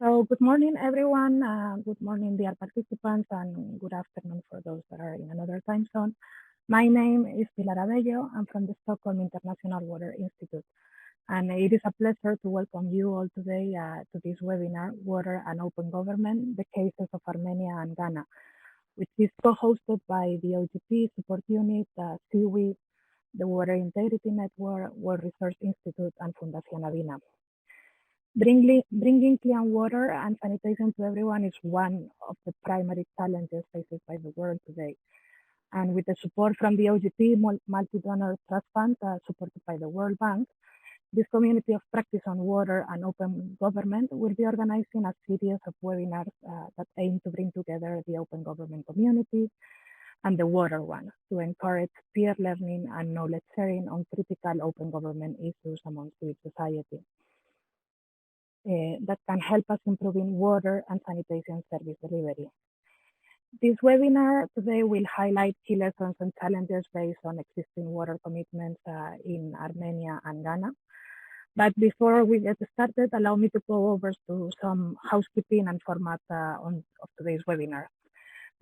So good morning, everyone. Good morning, dear participants, and good afternoon for those that are in another time zone. My name is Pilar Abello. I'm from the Stockholm International Water Institute, and it is a pleasure to welcome you all today to this webinar, Water and Open Government, the Cases of Armenia and Ghana, which is co-hosted by the OGP Support Unit, CIWI, the Water Integrity Network, World Resource Institute, and Fundación Avina. Bringing clean water and sanitation to everyone is one of the primary challenges faced by the world today. And with the support from the OGP Multi-Donor Trust Fund, supported by the World Bank, this community of practice on water and open government will be organizing a series of webinars that aim to bring together the open government community and the water one to encourage peer learning and knowledge sharing on critical open government issues among civil society. That can help us improving water and sanitation service delivery. This webinar today will highlight key lessons and challenges based on existing water commitments in Armenia and Ghana. But before we get started, allow me to go over to some housekeeping and format of today's webinar.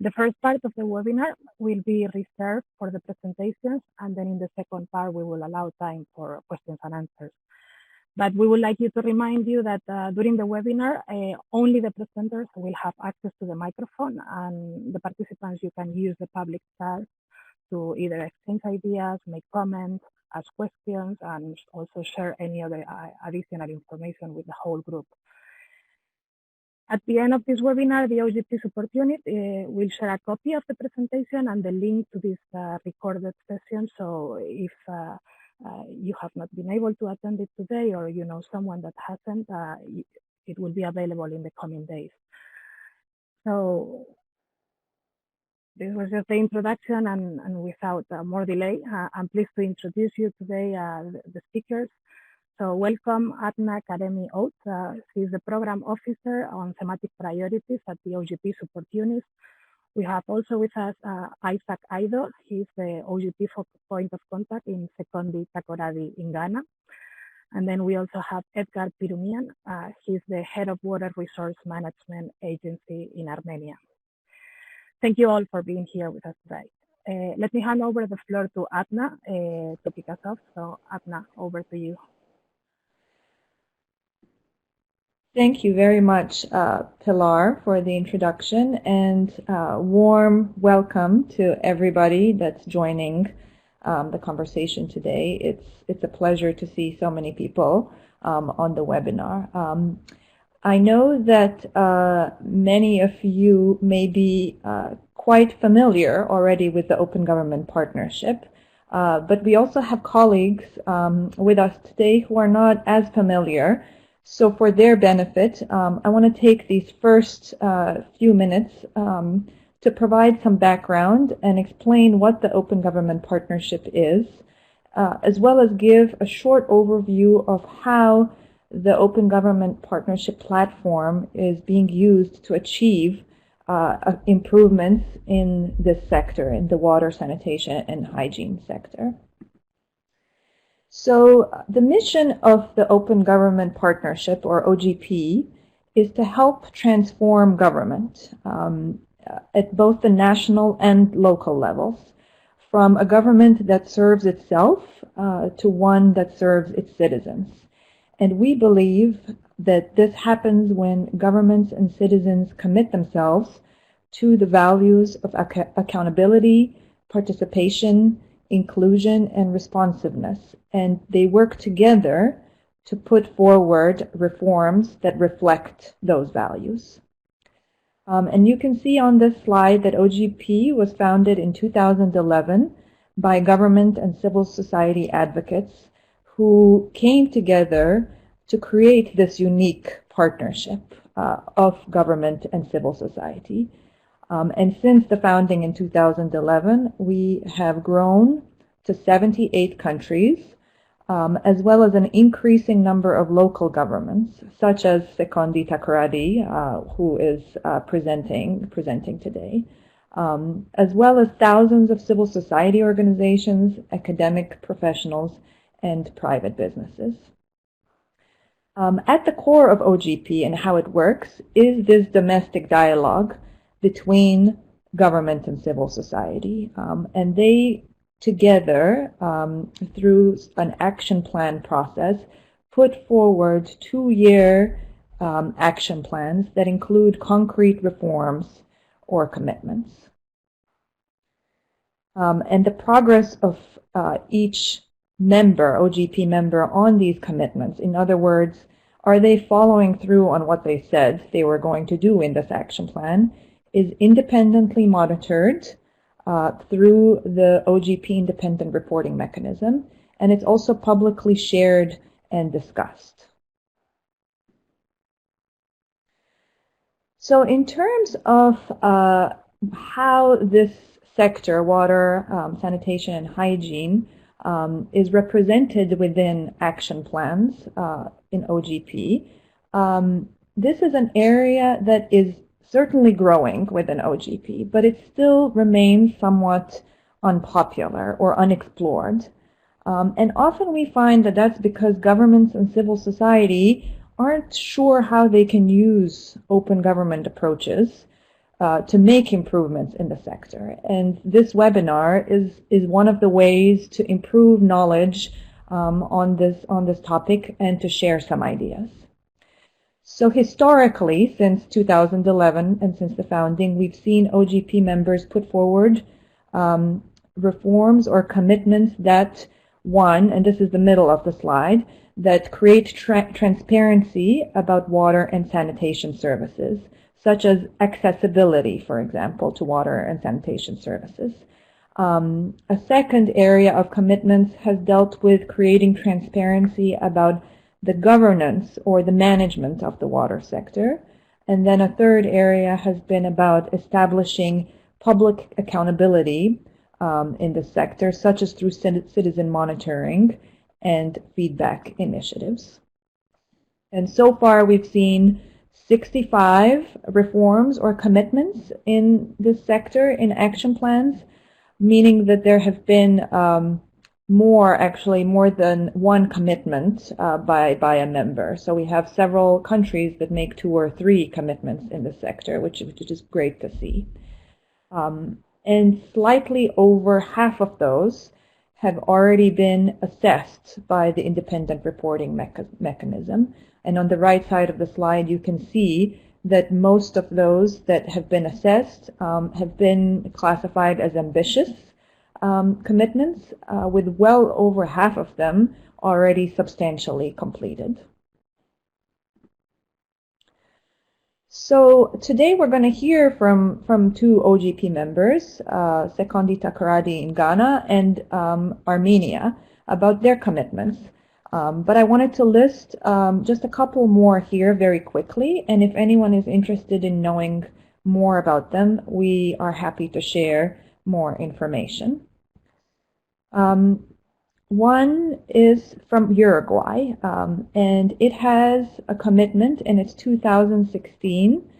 The first part of the webinar will be reserved for the presentations, and then in the second part, we will allow time for questions and answers. But we would like you to remind you that during the webinar, only the presenters will have access to the microphone, and the participants, you can use the public chat to either exchange ideas, make comments, ask questions, and also share any other additional information with the whole group. At the end of this webinar, the OGP Support Unit will share a copy of the presentation and the link to this recorded session. So if you have not been able to attend it today, or you know someone that hasn't, it will be available in the coming days. So this was just the introduction, and without more delay, I'm pleased to introduce you today the speakers. So welcome Adna Karemi Oates. She's the Program Officer on Thematic Priorities at the OGP Support Unit. We have also with us Isaac Aidoo. He's the OGP point of contact in Sekondi Takoradi in Ghana. And then we also have Edgar Pirumian. He's the Head of Water Resource Management Agency in Armenia. Thank you all for being here with us today. Let me hand over the floor to Adna to kick us off. So Adna, over to you. Thank you very much, Pilar, for the introduction, and warm welcome to everybody that's joining the conversation today. It's a pleasure to see so many people on the webinar. I know that many of you may be quite familiar already with the Open Government Partnership, but we also have colleagues with us today who are not as familiar. So for their benefit, I want to take these first few minutes to provide some background and explain what the Open Government Partnership is, as well as give a short overview of how the Open Government Partnership platform is being used to achieve improvements in this sector, in the water, sanitation, and hygiene sector. So the mission of the Open Government Partnership, or OGP, is to help transform government at both the national and local levels, from a government that serves itself to one that serves its citizens. And we believe that this happens when governments and citizens commit themselves to the values of accountability, participation, inclusion, and responsiveness, and they work together to put forward reforms that reflect those values. And you can see on this slide that OGP was founded in 2011 by government and civil society advocates who came together to create this unique partnership of government and civil society. And since the founding in 2011, we have grown to 78 countries, as well as an increasing number of local governments, such as Sekondi Takoradi, who is presenting today, as well as thousands of civil society organizations, academic professionals, and private businesses. At the core of OGP and how it works is this domestic dialogue between government and civil society. And they together, through an action plan process, put forward 2-year action plans that include concrete reforms or commitments. And the progress of each member, OGP member, on these commitments, in other words, are they following through on what they said they were going to do in this action plan, is independently monitored through the OGP independent reporting mechanism, and it's also publicly shared and discussed. So in terms of how this sector, water, sanitation, and hygiene, is represented within action plans in OGP, this is an area that is certainly growing within OGP, but it still remains somewhat unpopular or unexplored. And often we find that that's because governments and civil society aren't sure how they can use open government approaches to make improvements in the sector. And this webinar is one of the ways to improve knowledge on this topic and to share some ideas. So historically, since 2011 and since the founding, we've seen OGP members put forward reforms or commitments that, one, and this is the middle of the slide, that create transparency about water and sanitation services, such as accessibility, for example, to water and sanitation services. A second area of commitments has dealt with creating transparency about the governance or the management of the water sector. And then a third area has been about establishing public accountability in the sector, such as through citizen monitoring and feedback initiatives. And so far we've seen 65 reforms or commitments in this sector in action plans, meaning that there have been more than one commitment by a member. So we have several countries that make 2 or 3 commitments in the sector, which is great to see. And slightly over half of those have already been assessed by the independent reporting mechanism. And on the right side of the slide, you can see that most of those that have been assessed have been classified as ambitious commitments, with well over half of them already substantially completed. So today we're going to hear from 2 OGP members, Sekondi Takoradi in Ghana and Armenia, about their commitments. But I wanted to list just a couple more here very quickly, and if anyone is interested in knowing more about them, we are happy to share more information. One is from Uruguay, and it has a commitment in its 2016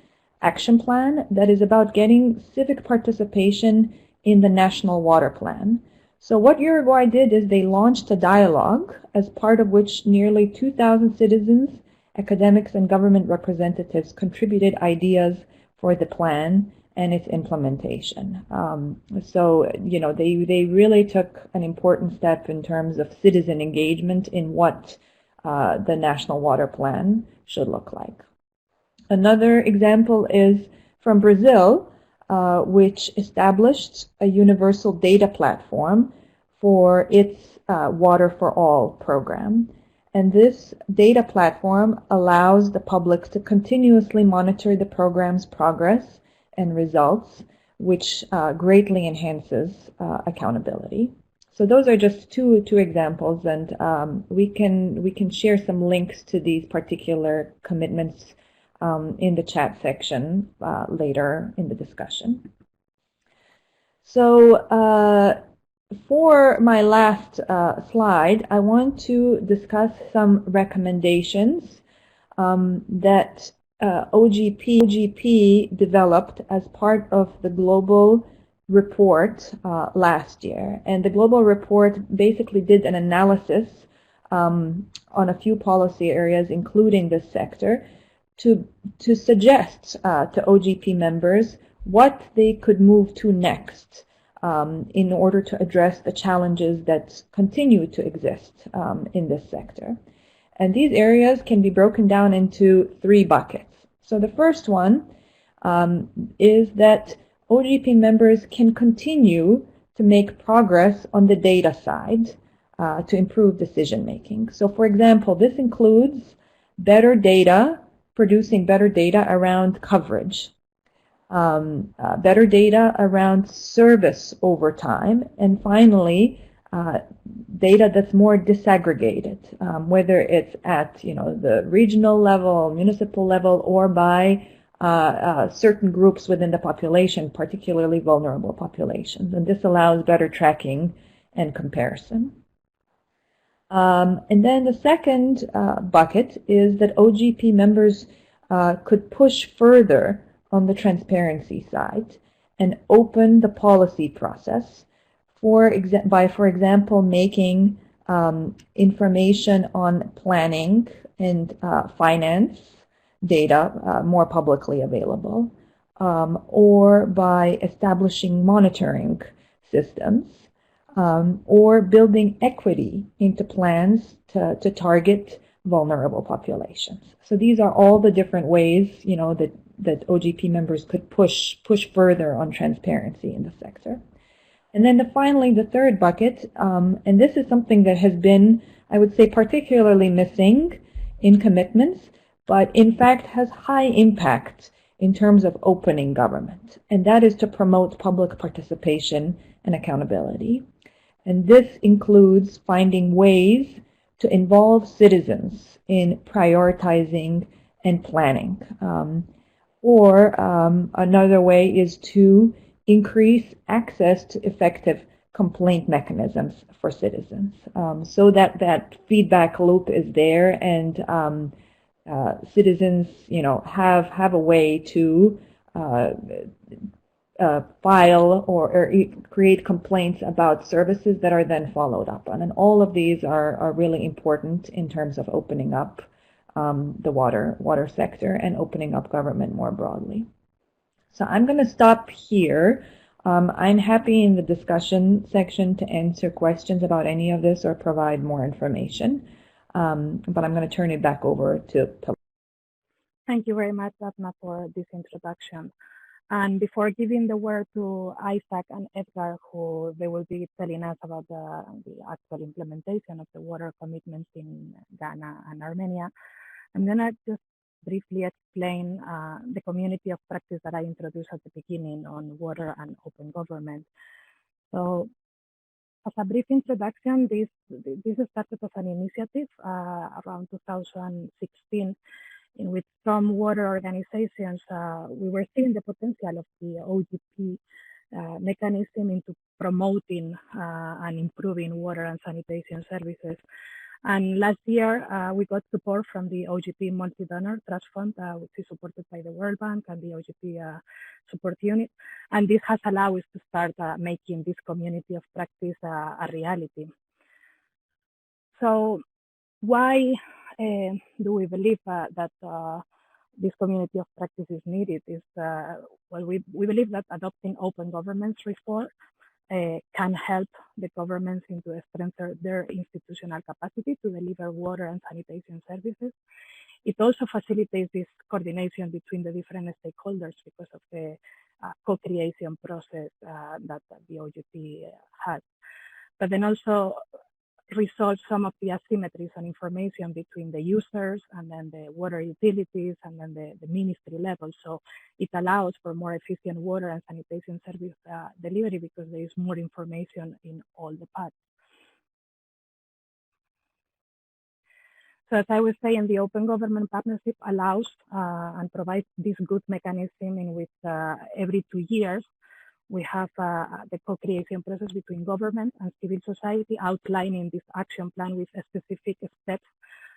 action plan that is about getting civic participation in the National Water Plan. So what Uruguay did is they launched a dialogue as part of which nearly 2,000 citizens, academics, and government representatives contributed ideas for the plan and its implementation. So, you know, they really took an important step in terms of citizen engagement in what the National Water Plan should look like. Another example is from Brazil, which established a universal data platform for its Water for All program. And this data platform allows the public to continuously monitor the program's progress and results, which greatly enhances accountability. So those are just two examples, and we can share some links to these particular commitments in the chat section later in the discussion. So for my last slide, I want to discuss some recommendations that OGP developed as part of the global report last year. And the global report basically did an analysis on a few policy areas, including this sector, to suggest to OGP members what they could move to next in order to address the challenges that continue to exist in this sector. And these areas can be broken down into 3 buckets. So the first one is that OGP members can continue to make progress on the data side to improve decision making. So for example, this includes better data, producing better data around coverage, better data around service over time, and finally, data that's more disaggregated, whether it's at the regional level, municipal level, or by certain groups within the population, particularly vulnerable populations. And this allows better tracking and comparison. And then the second bucket is that OGP members could push further on the transparency side and open the policy process by, for example, making information on planning and finance data more publicly available, or by establishing monitoring systems, or building equity into plans to target vulnerable populations. So these are all the different ways, that OGP members could push further on transparency in the sector. And then finally, the third bucket, and this is something that has been, I would say, particularly missing in commitments, but in fact has high impact in terms of opening government, and that is to promote public participation and accountability. And this includes finding ways to involve citizens in prioritizing and planning. Or another way is to increase access to effective complaint mechanisms for citizens, so that feedback loop is there, and citizens, have a way to file or create complaints about services that are then followed up on. And all of these are really important in terms of opening up the water sector and opening up government more broadly. So I'm going to stop here. I'm happy in the discussion section to answer questions about any of this or provide more information. But I'm going to turn it back over to Thank you very much, Daphna, for this introduction. And before giving the word to Isaac and Edgar, who they will be telling us about the actual implementation of the water commitments in Ghana and Armenia, I'm going to just briefly explain the community of practice that I introduced at the beginning on water and open government. So as a brief introduction, this started as an initiative around 2016, in which some water organizations, we were seeing the potential of the OGP mechanism into promoting and improving water and sanitation services. And last year, we got support from the OGP Multi-Donor Trust Fund, which is supported by the World Bank and the OGP Support Unit. And this has allowed us to start making this community of practice a reality. So why do we believe that this community of practice is needed? Well, we believe that adopting open governance reform can help the governments into strengthen their institutional capacity to deliver water and sanitation services. It also facilitates this coordination between the different stakeholders because of the co-creation process that the OGP has. But then also resolve some of the asymmetries on information between the users and then the water utilities and then the ministry level. So it allows for more efficient water and sanitation service delivery because there is more information in all the paths. So as I was saying, the Open Government Partnership allows and provides this good mechanism in which every 2 years we have the co-creation process between government and civil society outlining this action plan with specific steps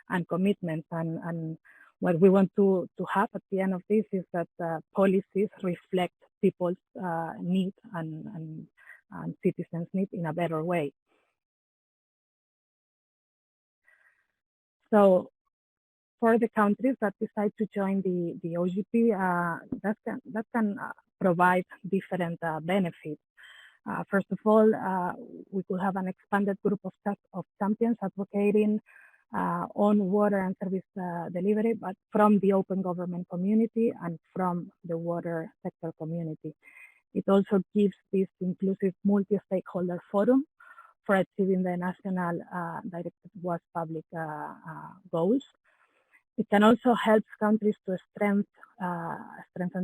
and commitments. And what we want to have at the end of this is that policies reflect people's needs and citizens' needs in a better way. So for the countries that decide to join the OGP, that can provide different benefits. First of all, we could have an expanded group of champions advocating on water and service delivery, but from the open government community and from the water sector community. It also gives this inclusive multi-stakeholder forum for achieving the national directed towards public goals. It can also help countries to strengthen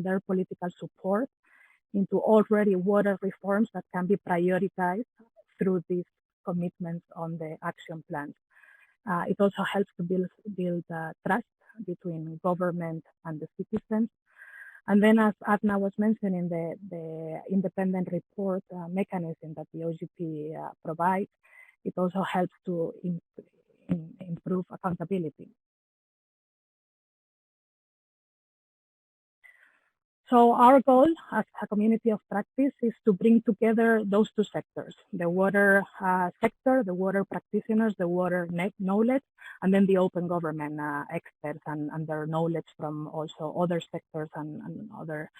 their political support into already water reforms that can be prioritized through these commitments on the action plans. It also helps to build trust between government and the citizens. And then, as Adna was mentioning, the independent report mechanism that the OGP provides, it also helps to improve accountability. So our goal as a community of practice is to bring together those two sectors, the water sector, the water practitioners, the water knowledge, and then the open government experts and their knowledge from also other sectors and other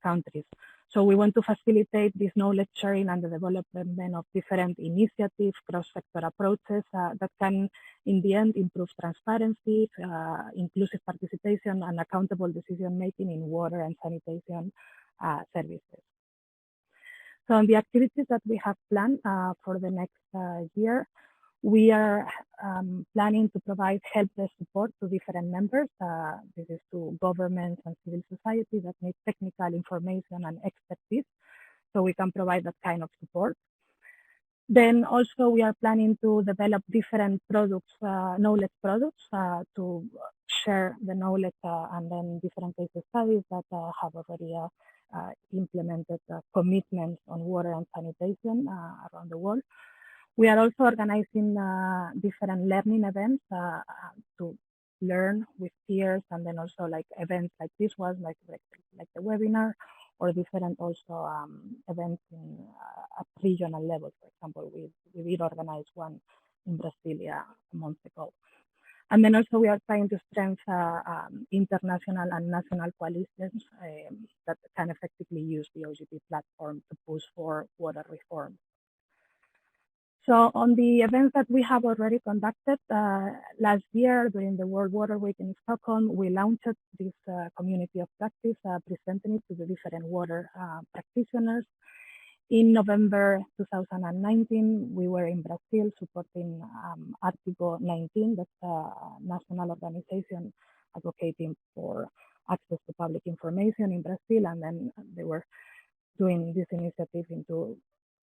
countries. So we want to facilitate this knowledge sharing and the development of different initiatives, cross-sector approaches that can, in the end, improve transparency, inclusive participation, and accountable decision-making in water and sanitation services. So on the activities that we have planned for the next year, we are planning to provide help desk support to different members. This is to governments and civil society that need technical information and expertise, so we can provide that kind of support. Then also we are planning to develop different products, knowledge products, to share the knowledge and then different case studies that have already implemented commitments on water and sanitation around the world. We are also organizing different learning events to learn with peers, and then also like events like this one, like the webinar, or different also events at regional level. For example, we did organize one in Brasilia a month ago. And then also we are trying to strengthen international and national coalitions that can effectively use the OGP platform to push for water reform. So on the events that we have already conducted last year during the World Water Week in Stockholm, we launched this community of practice, presenting it to the different water practitioners. In November 2019, we were in Brazil supporting Article 19, that's a national organization advocating for access to public information in Brazil, and then they were doing this initiative into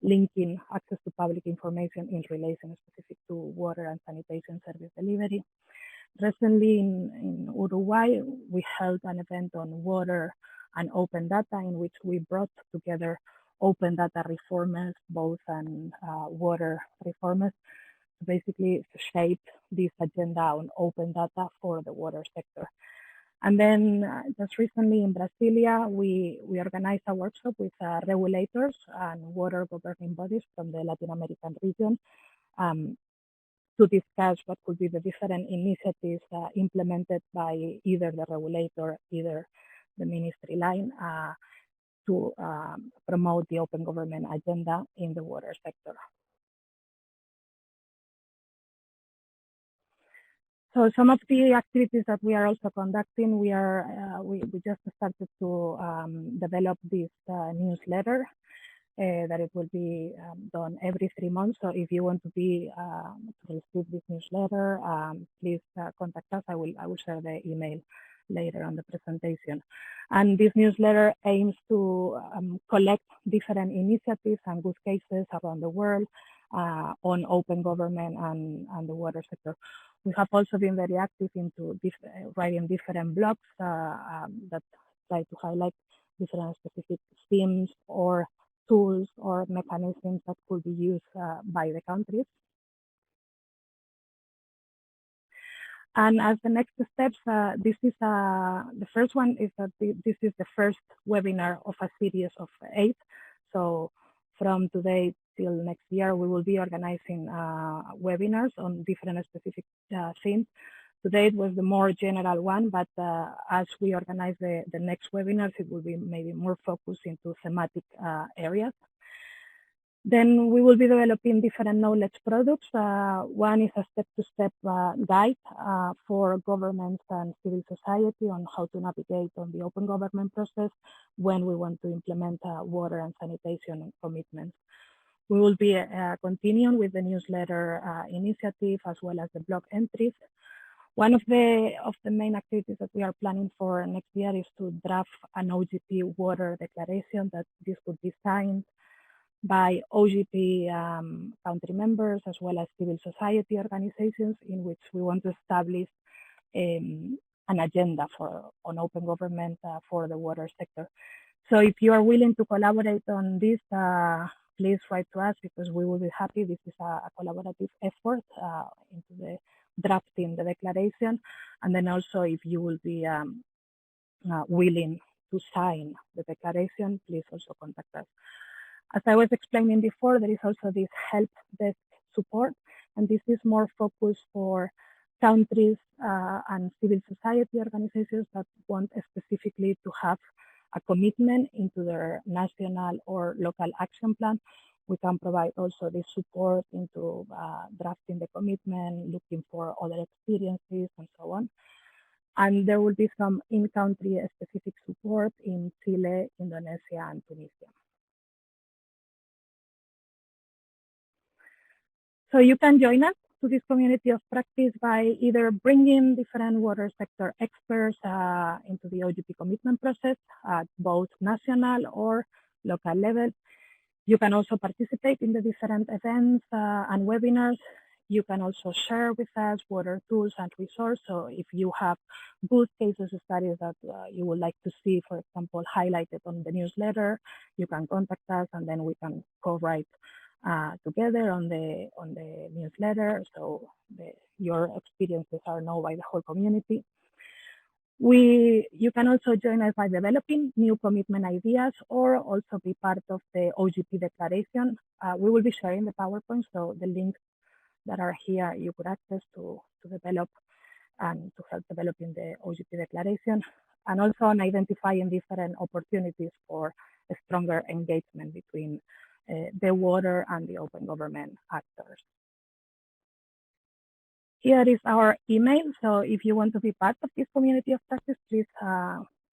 linking access to public information in relation specific to water and sanitation service delivery. Recently in Uruguay, we held an event on water and open data in which we brought together open data reformers, both and water reformers, to basically shape this agenda on open data for the water sector. And then just recently in Brasilia, we organized a workshop with regulators and water governing bodies from the Latin American region to discuss what could be the different initiatives implemented by either the regulator, either the ministry line to promote the open government agenda in the water sector. So some of the activities that we are also conducting, we just started to develop this newsletter that it will be done every 3 months. So if you want to receive this newsletter, please contact us. I will share the email later on the presentation. And this newsletter aims to collect different initiatives and good cases around the world on open government and the water sector. We have also been very active into writing different blogs that try to highlight different specific themes or tools or mechanisms that could be used by the countries. And as the next steps, this is the first one is that this is the first webinar of a series of 8. So from today till next year, we will be organizing webinars on different specific themes. Today it was the more general one, but as we organize the next webinars, it will be maybe more focused into thematic areas. Then we will be developing different knowledge products. One is a step-to-step guide for governments and civil society on how to navigate on the open government process when we want to implement water and sanitation commitments. We will be continuing with the newsletter initiative as well as the blog entries. One of the main activities that we are planning for next year is to draft an OGP water declaration that this could be signed by OGP country members as well as civil society organizations, in which we want to establish an agenda on open government for the water sector. So if you are willing to collaborate on this, please write to us, because we will be happy. This is a collaborative effort into the drafting the declaration. And then also, if you will be willing to sign the declaration, please also contact us. As I was explaining before, there is also this help desk support, and this is more focused for countries and civil society organizations that want specifically to have a commitment into their national or local action plan. We can provide also this support into drafting the commitment, looking for other experiences, and so on. And there will be some in-country specific support in Chile, Indonesia, and Tunisia. So you can join us to this community of practice by either bringing different water sector experts into the OGP commitment process at both national or local level. You can also participate in the different events and webinars. You can also share with us water tools and resources. So if you have good cases studies that you would like to see, for example, highlighted on the newsletter, you can contact us, and then we can co-write together on the newsletter, so your experiences are known by the whole community. You can also join us by developing new commitment ideas, or also be part of the OGP declaration. We will be sharing the PowerPoint, so the links that are here you could access to develop and to help developing the OGP declaration, and also on identifying different opportunities for a stronger engagement between the water and the open government actors. Here is our email. So if you want to be part of this community of practice, please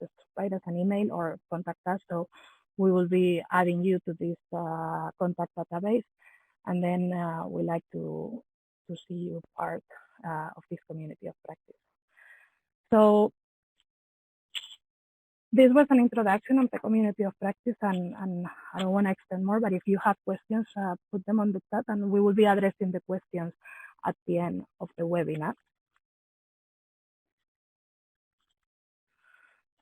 just write us an email or contact us. So we will be adding you to this contact database, and then we like to see you part of this community of practice. So this was an introduction of the community of practice, and I don't want to extend more, but if you have questions, put them on the chat, and we will be addressing the questions at the end of the webinar.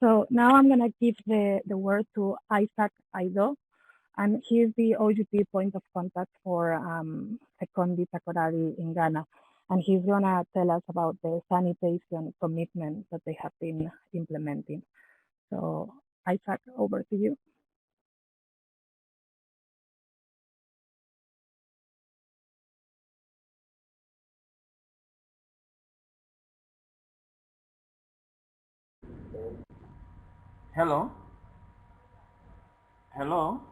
So now I'm going to give the word to Isaac Aidoo, and he is the OGP point of contact for Sekondi Takoradi in Ghana. And he's going to tell us about the sanitation commitment that they have been implementing. So, Isaac, over to you. Hello? Hello?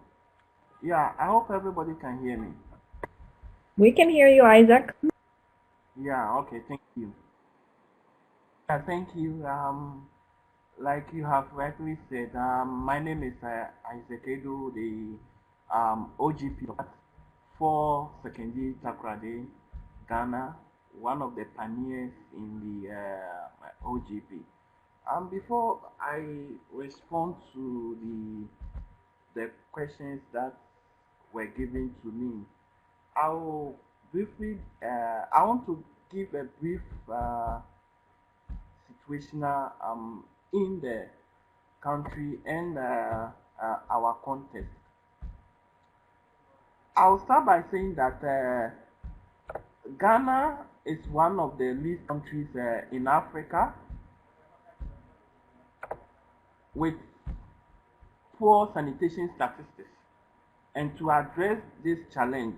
Yeah, I hope everybody can hear me. We can hear you, Isaac. Yeah, okay, thank you. Yeah, thank you. Like you have rightly said, my name is Isaac Aidoo, the OGP for Sekondi Takoradi, Ghana, one of the pioneers in the OGP. Before I respond to the questions that were given to me, I will briefly, I want to give a brief situational in the country and our context. I'll start by saying that Ghana is one of the least countries in Africa with poor sanitation statistics. And to address this challenge,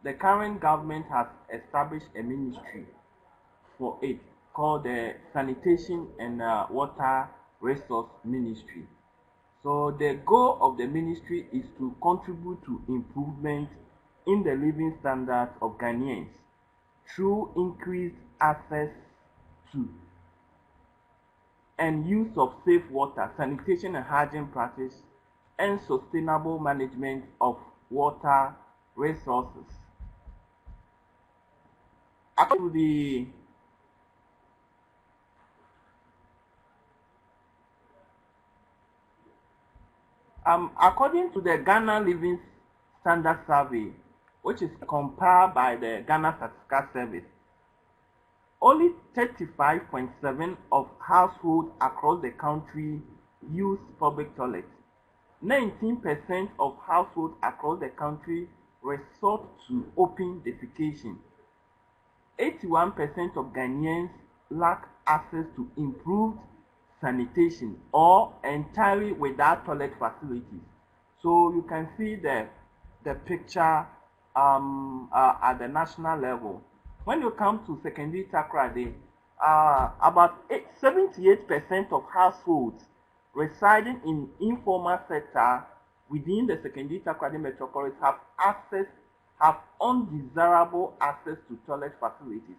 the current government has established a ministry for it called the Sanitation and Water Resource Ministry. So the goal of the ministry is to contribute to improvement in the living standards of Ghanaians through increased access to and use of safe water, sanitation and hygiene practice, and sustainable management of water resources. According to the Ghana Living Standard Survey, which is compiled by the Ghana Statistical Service, only 35.7% of households across the country use public toilets. 19% of households across the country resort to open defecation. 81% of Ghanaians lack access to improved sanitation or entirely without toilet facilities. So you can see the picture at the national level. When you come to secondary Takoradi, about 78% of households residing in informal sector within the secondary Takoradi metropolis have undesirable access to toilet facilities.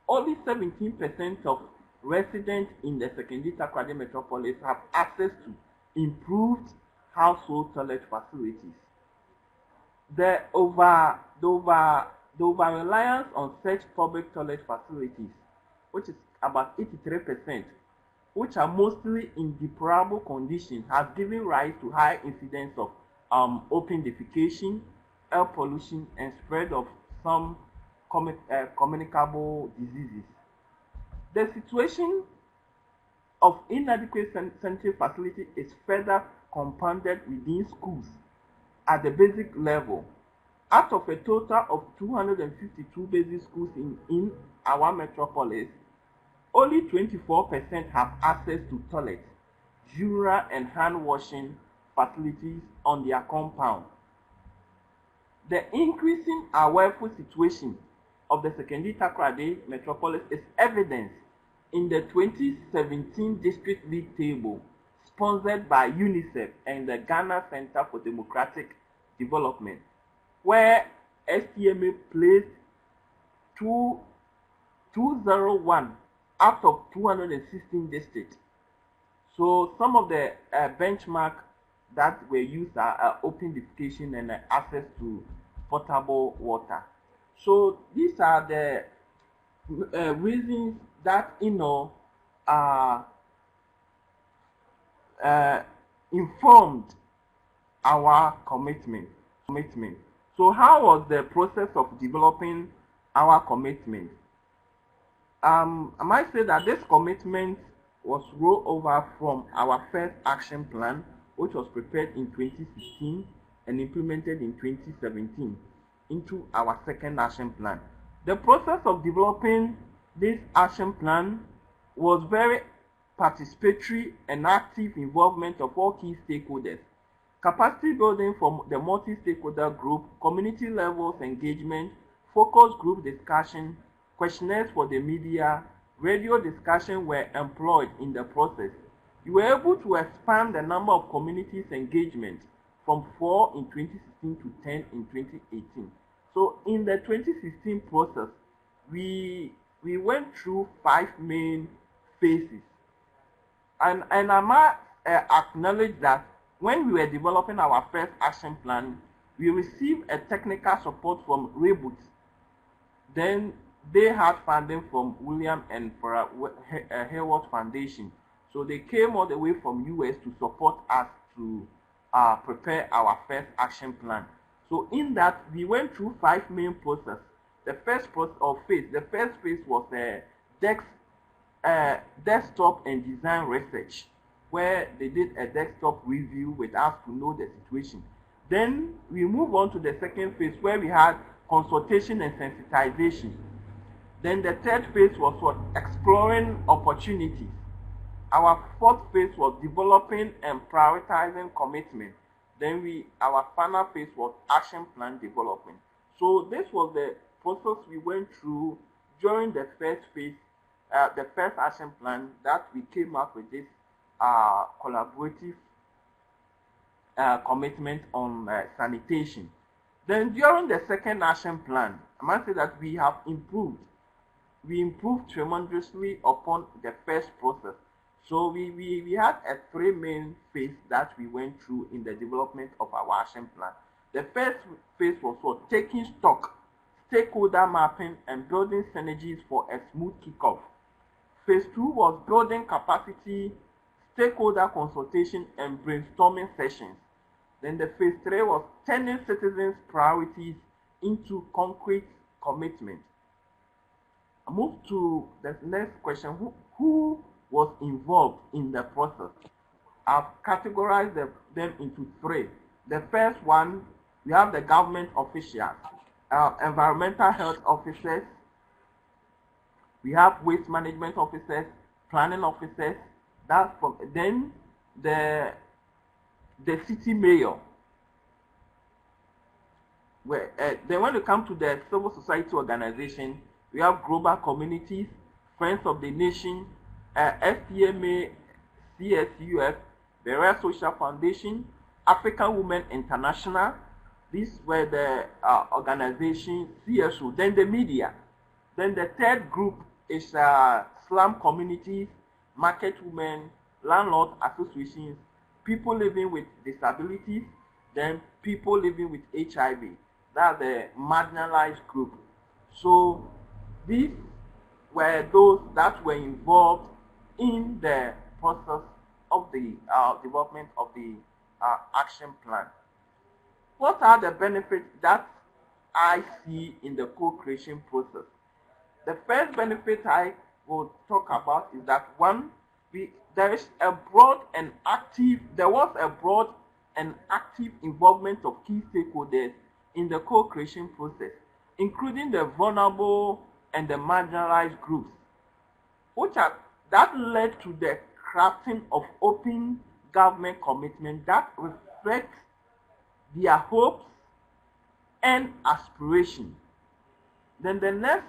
Only 17% of residents in the secondary Takoradi metropolis have access to improved household toilet facilities. The over-reliance on such public toilet facilities, which is about 83%, which are mostly in deplorable condition, has given rise to high incidence of open defecation, air pollution, and spread of some communicable diseases. The situation of inadequate sanitary facility is further compounded within schools at the basic level. Out of a total of 252 basic schools in our metropolis, only 24% have access to toilets, urinal and hand washing facilities on their compound. The increasing unwelfare situation of the secondary Takoradi metropolis is evidenced in the 2017 District League table sponsored by UNICEF and the Ghana Center for Democratic Development, where STMA placed 201 out of 216 districts. So some of the benchmarks that were used are open defecation and access to potable water. So these are the reasons that informed our commitment. So how was the process of developing our commitment? I might say that this commitment was rolled over from our first action plan, which was prepared in 2016 and implemented in 2017, into our second action plan. The process of developing this action plan was very participatory and active involvement of all key stakeholders. Capacity building from the multi-stakeholder group, community levels engagement, focus group discussion, questionnaires for the media, radio discussion were employed in the process. You were able to expand the number of communities engagement from 4 in 2016 to 10 in 2018. So in the 2016 process, we went through 5 main phases. And I might acknowledge that when we were developing our first action plan, we received a technical support from Reboot. Then they had funding from William and Hayward Foundation. So they came all the way from US to support us to prepare our first action plan. So in that, we went through 5 main processes. The first phase was desktop and design research, where they did a desktop review with us to know the situation. Then we move on to the second phase, where we had consultation and sensitization. Then the third phase was what? Exploring opportunities. Our fourth phase was developing and prioritizing commitment. Then our final phase was action plan development. So this was the process we went through during the first phase, the first action plan, that we came up with this collaborative commitment on sanitation. Then during the second action plan, I must say that we have improved. We improved tremendously upon the first process. So we had a three main phase that we went through in the development of our action plan. The first phase was for taking stock, stakeholder mapping, and building synergies for a smooth kickoff. Phase 2 was building capacity, stakeholder consultation, and brainstorming sessions. Then the phase 3 was turning citizens' priorities into concrete commitment. I move to the next question. Who was involved in the process? I've categorized them into three. The first one, we have the government officials, environmental health officers, we have waste management officers, planning officers. That's from then the city mayor. Then when you come to the civil society organization, we have global communities, Friends of the Nation, STMA, CSUF, Berea Social Foundation, African Women International. These were the organizations, CSO. Then the media. Then the third group is slum communities, market women, landlord associations, people living with disabilities, then people living with HIV. That's the marginalized group. So these were those that were involved in the process of the development of the action plan. What are the benefits that I see in the co-creation process? The first benefit I will talk about is that one, there was a broad and active involvement of key stakeholders in the co-creation process, including the vulnerable and the marginalized groups, that led to the crafting of open government commitment that reflects their hopes and aspirations. Then the next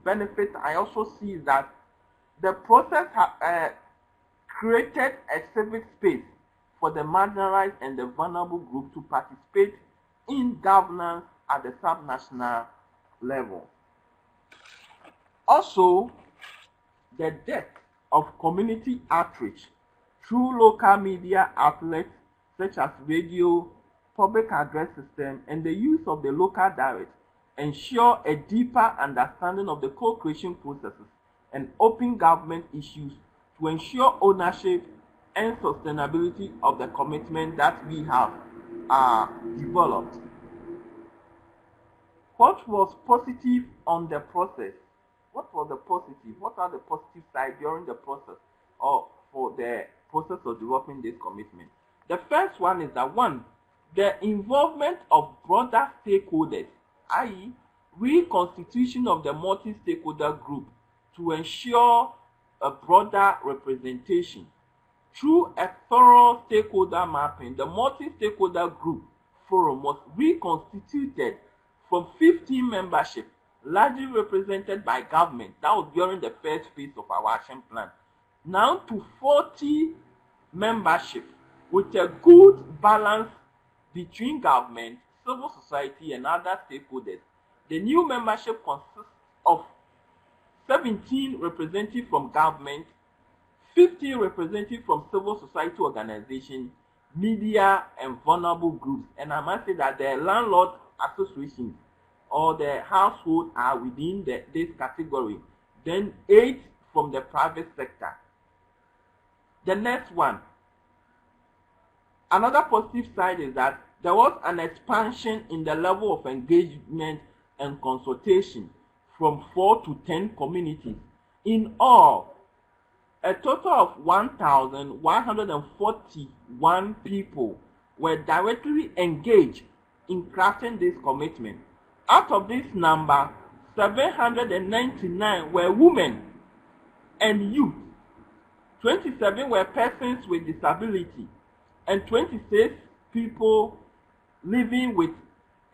benefit I also see is that the process created a civic space for the marginalized and the vulnerable group to participate in governance at the subnational level. Also, the depth of community outreach through local media outlets such as radio, public address system, and the use of the local dialect ensure a deeper understanding of the co-creation processes and open government issues to ensure ownership and sustainability of the commitment that we have developed. What was positive on the process? What was the positive? What are the positive sides during the process or for the process of developing this commitment? The first one is that one, the involvement of broader stakeholders, i.e., reconstitution of the multi-stakeholder group to ensure a broader representation. Through a thorough stakeholder mapping, the multi-stakeholder group forum was reconstituted from 15 membership, largely represented by government. That was during the first phase of our action plan. Now to 40 membership with a good balance between government, civil society, and other stakeholders. The new membership consists of 17 representatives from government, 15 representatives from civil society organizations, media, and vulnerable groups. And I must say that the landlord associations or the household are within this category. Then 8 from the private sector. The next one. Another positive side is that there was an expansion in the level of engagement and consultation from 4 to 10 communities. In all, a total of 1,141 people were directly engaged in crafting this commitment. Out of this number, 799 were women and youth, 27 were persons with disability, and 26 people living with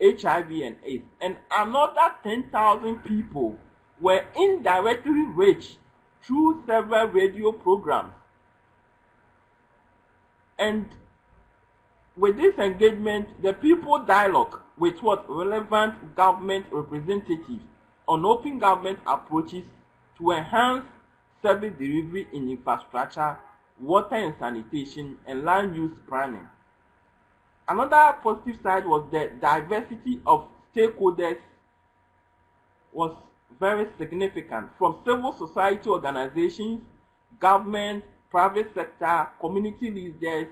HIV and AIDS, and another 10,000 people were indirectly reached through several radio programs. And with this engagement, the people dialogue with what relevant government representatives on open government approaches to enhance service delivery in infrastructure, water and sanitation, and land use planning. Another positive side was the diversity of stakeholders was very significant, from civil society organizations, government, private sector, community leaders,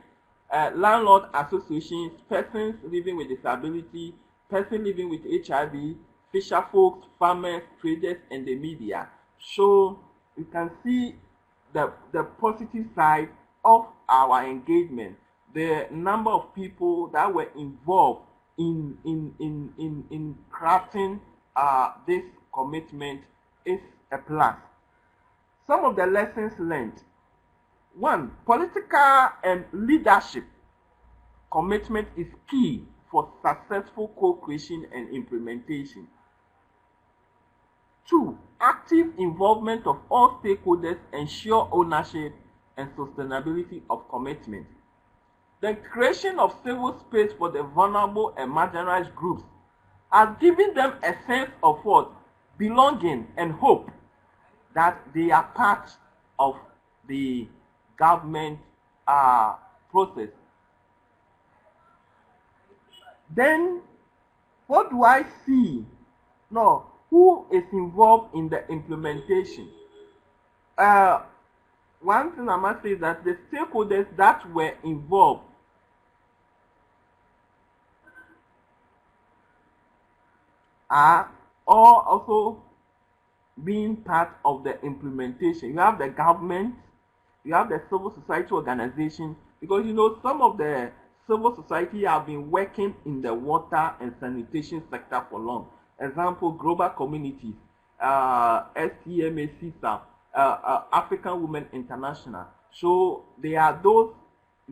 landlord associations, persons living with disability, persons living with HIV, fisher folks, farmers, traders, and the media. So you can see the positive side of our engagement. The number of people that were involved in crafting this commitment is a plus. Some of the lessons learned. One, political and leadership commitment is key for successful co-creation and implementation. Two, active involvement of all stakeholders ensure ownership and sustainability of commitment. The creation of civil space for the vulnerable and marginalized groups has given them a sense of what? Belonging and hope that they are part of the government process. Then, what do I see? No, who is involved in the implementation? One thing I must say is that the stakeholders that were involved are all also being part of the implementation. You have the government, you have the civil society organization, because some of the civil society have been working in the water and sanitation sector for long. Example, global communities, STMA, CISA, African Women International. So they are those.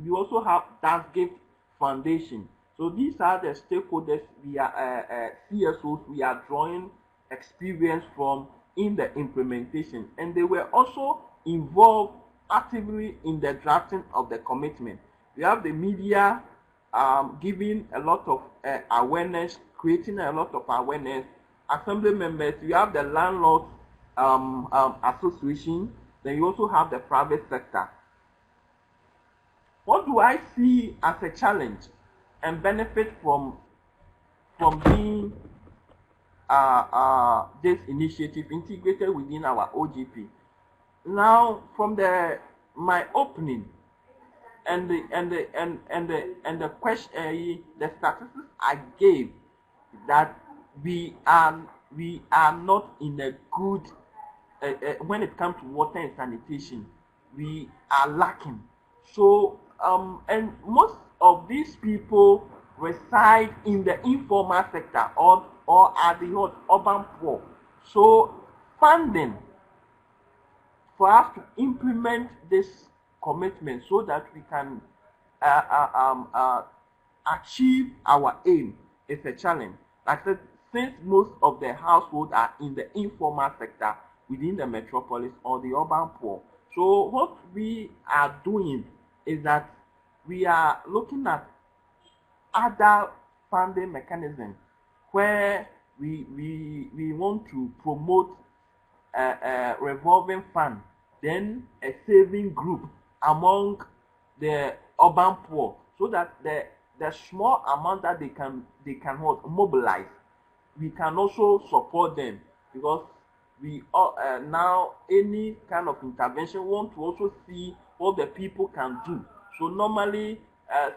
You also have that Gift Foundation. So these are the stakeholders we are CSOs we are drawing experience from in the implementation, and they were also involved actively in the drafting of the commitment. We have the media giving a lot of awareness, creating a lot of awareness. Assembly members, you have the landlord association, then you also have the private sector. What do I see as a challenge and benefit from being this initiative integrated within our OGP? Now, from my opening and the question, the statistics I gave, that we are not in a good when it comes to water and sanitation, we are lacking. So and most of these people reside in the informal sector or are the urban poor. So funding for us to implement this commitment so that we can achieve our aim is a challenge. Like I said, since most of the households are in the informal sector within the metropolis or the urban poor. So what we are doing is that we are looking at other funding mechanisms where we want to promote a revolving fund, then a saving group among the urban poor, so that the small amount that they can mobilize, we can also support them, because we now any kind of intervention want to also see what the people can do. So normally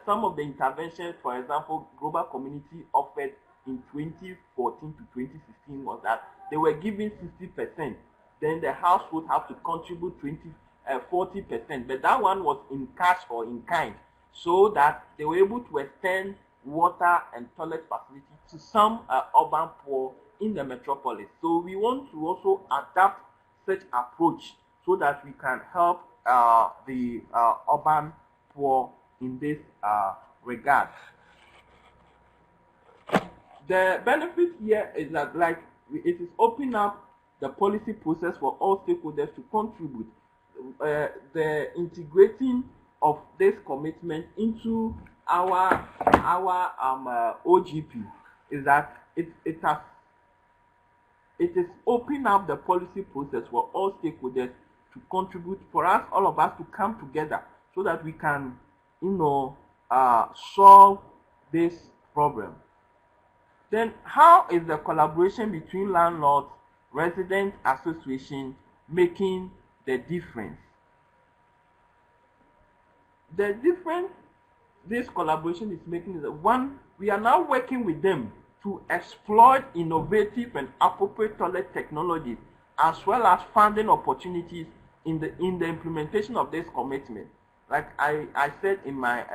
some of the interventions, for example, global community offered in 2014 to 2016 was that they were giving 60%, then the household have to contribute 40%, but that one was in cash or in kind, so that they were able to extend water and toilet facilities to some urban poor in the metropolis. So we want to also adapt such approach so that we can help the urban poor in this regard. the benefit here is that, like, it is opening up the policy process for all stakeholders to contribute. The integrating of this commitment into our OGP is that it is opening up the policy process for all stakeholders to contribute, for us, all of us, to come together so that we can, solve this problem. Then, how is the collaboration between landlords, resident association making the difference? The difference this collaboration is making is that, one, we are now working with them to exploit innovative and appropriate toilet technologies, as well as funding opportunities in the implementation of this commitment. Like I said in my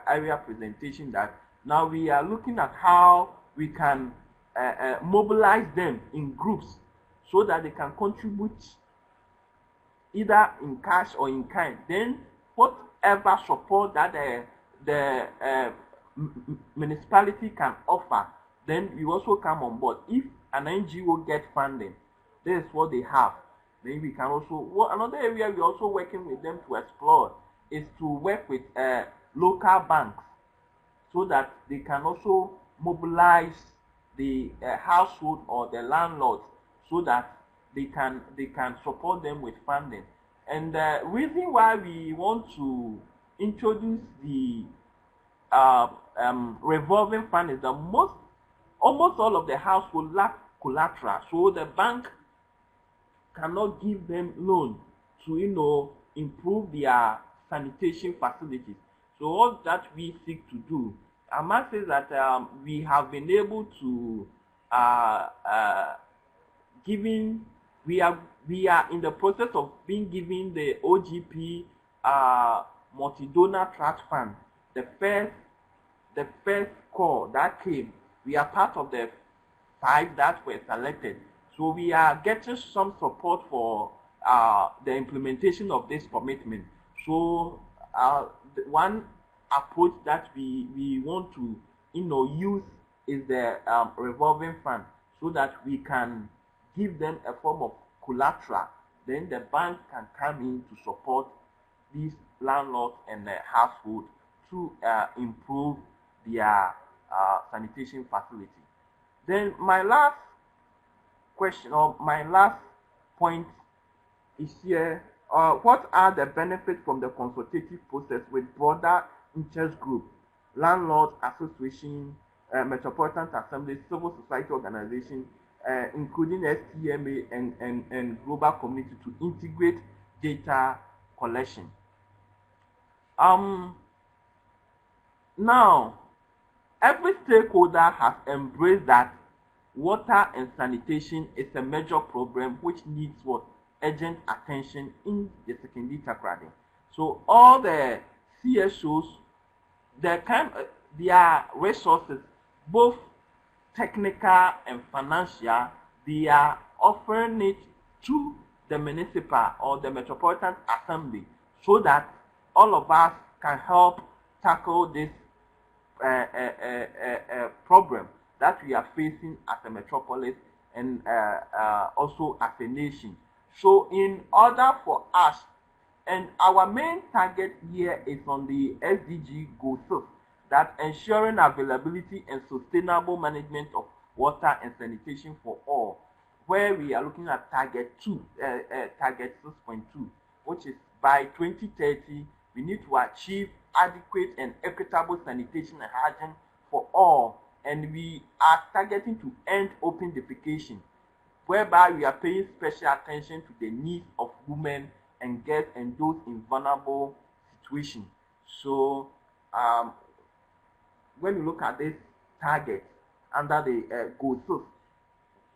area presentation, that now we are looking at how we can mobilize them in groups so that they can contribute either in cash or in kind. Then whatever support that the municipality can offer, then you also come on board. If an NGO gets funding, this is what they have. Then we can also, another area we're also working with them to explore is to work with local banks so that they can also mobilize the household or the landlords so that they can support them with funding. And the reason why we want to introduce the revolving fund is that almost all of the households lack collateral, so the bank cannot give them loan to improve their sanitation facilities. So all that we seek to do, I must say that we have been able to we are in the process of being given the OGP multi-donor trust fund, the first call that came. We are part of the 5 that were selected. So we are getting some support for the implementation of this commitment. So one approach that we want to use is the revolving fund, so that we can give them a form of collateral. Then the bank can come in to support these landlords and the household to improve their sanitation facility. Then my last question, or my last point is here. What are the benefits from the consultative process with broader interest groups, landlords association, metropolitan assemblies, civil society organizations, including STMA and global community, to integrate data collection? Now, every stakeholder has embraced that water and sanitation is a major problem which needs urgent attention in the secondary tackling. So all the CSOs, their resources, both technical and financial, they are offering it to the municipal or the metropolitan assembly, so that all of us can help tackle this problem that we are facing as a metropolis and also as a nation. So in order for us, and our main target here is on the SDG goal 6, that ensuring availability and sustainable management of water and sanitation for all, where we are looking at target 6.2, which is by 2030 we need to achieve adequate and equitable sanitation and hygiene for all, and we are targeting to end open defecation, whereby we are paying special attention to the needs of women and girls and those in vulnerable situations. So when you look at this target under the goal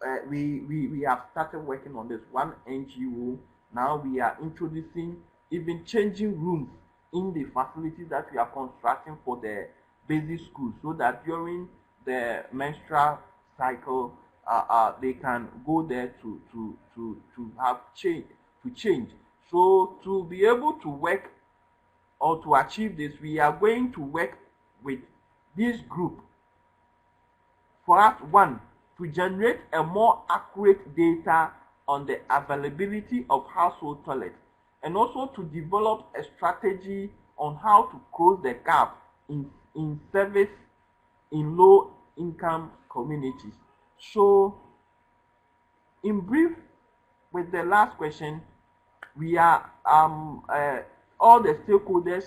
6, we have started working on this one NGO. Now we are introducing even changing rooms in the facilities that we are constructing for the basic schools, so that during the menstrual cycle they can go there to have change. So to be able to work or to achieve this, we are going to work with this group for us, one, to generate a more accurate data on the availability of household toilets, and also to develop a strategy on how to close the gap in service in low-income communities. So, in brief, with the last question, we are all the stakeholders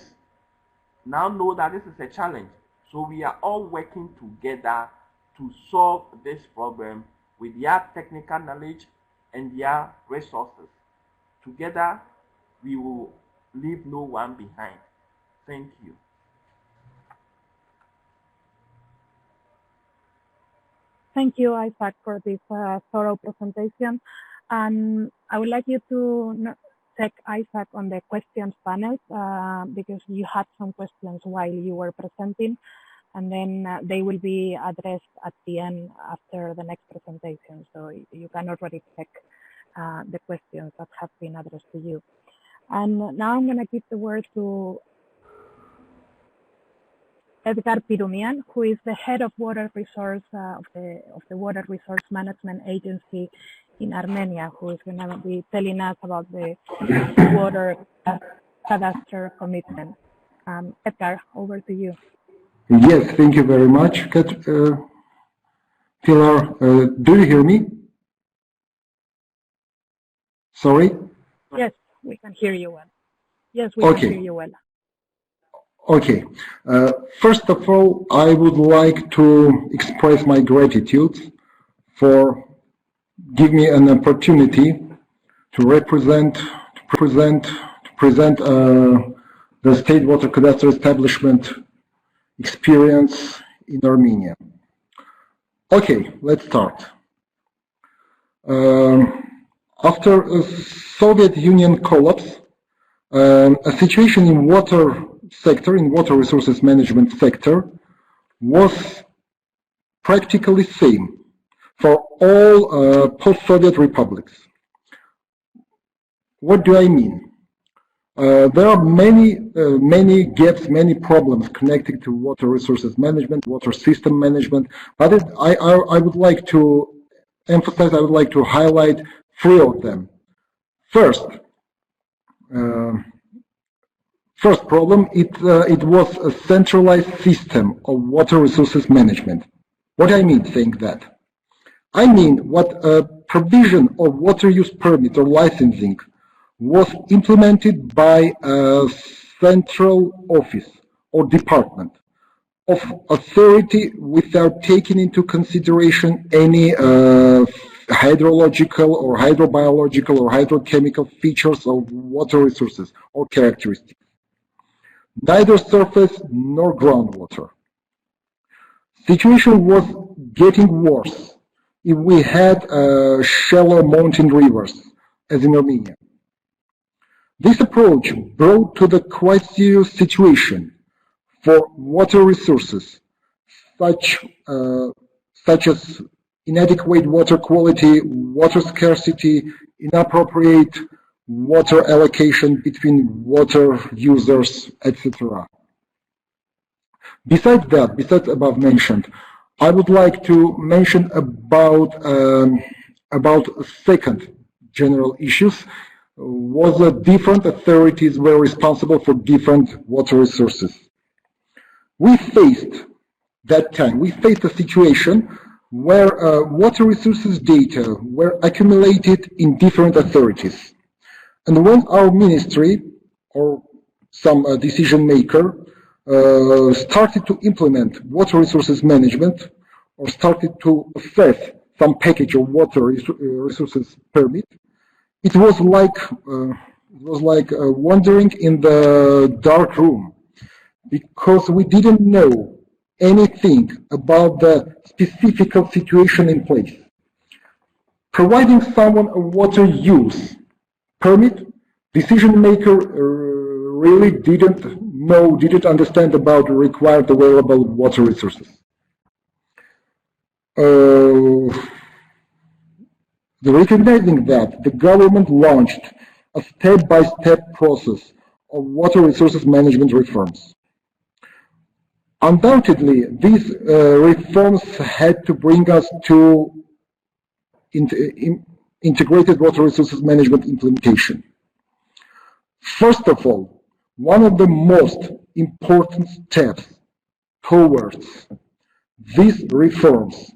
now know that this is a challenge. So we are all working together to solve this problem with their technical knowledge and their resources. Together, we will leave no one behind. Thank you. Thank you, Isaac, for this thorough presentation. And I would like you to check Isaac on the questions panel because you had some questions while you were presenting, and then they will be addressed at the end after the next presentation. So you can already check the questions that have been addressed to you. And now I'm going to give the word to Edgar Pirumian, who is the head of water resource of the Water Resource Management Agency in Armenia, who is going to be telling us about the water cadastre commitment. Edgar, over to you. Yes, thank you very much, Pilar. Do you hear me? Sorry? Yes, we can hear you well. Yes, we can hear you well. Okay. First of all, I would like to express my gratitude for giving me an opportunity to present the state water cadastre establishment experience in Armenia. Okay, let's start. After a Soviet Union collapse, a situation in water sector, in water resources management sector, was practically same for all post-Soviet republics. What do I mean? There are many gaps, many problems connected to water resources management, water system management, but I would like to emphasize, I would like to highlight three of them. First problem, it was a centralized system of water resources management. What I mean saying that? I mean what a provision of water use permit or licensing was implemented by a central office or department of authority without taking into consideration any hydrological or hydrobiological or hydrochemical features of water resources or characteristics. Neither surface nor groundwater. Situation was getting worse if we had shallow mountain rivers, as in Armenia. This approach brought to the quite serious situation for water resources, such as inadequate water quality, water scarcity, inappropriate water allocation between water users, etc. Besides above mentioned, I would like to mention about second general issues. Was that different authorities were responsible for different water resources. We faced a situation where water resources data were accumulated in different authorities. And when our ministry or some decision maker started to implement water resources management or started to assess some package of water resources permit, it was like wandering in the dark room, because we didn't know anything about the specific situation in place. Providing someone a water use permit, decision maker really didn't understand about the required available water resources. Recognizing that, the government launched a step-by-step process of water resources management reforms. Undoubtedly, these reforms had to bring us to integrated water resources management implementation. First of all, one of the most important steps towards these reforms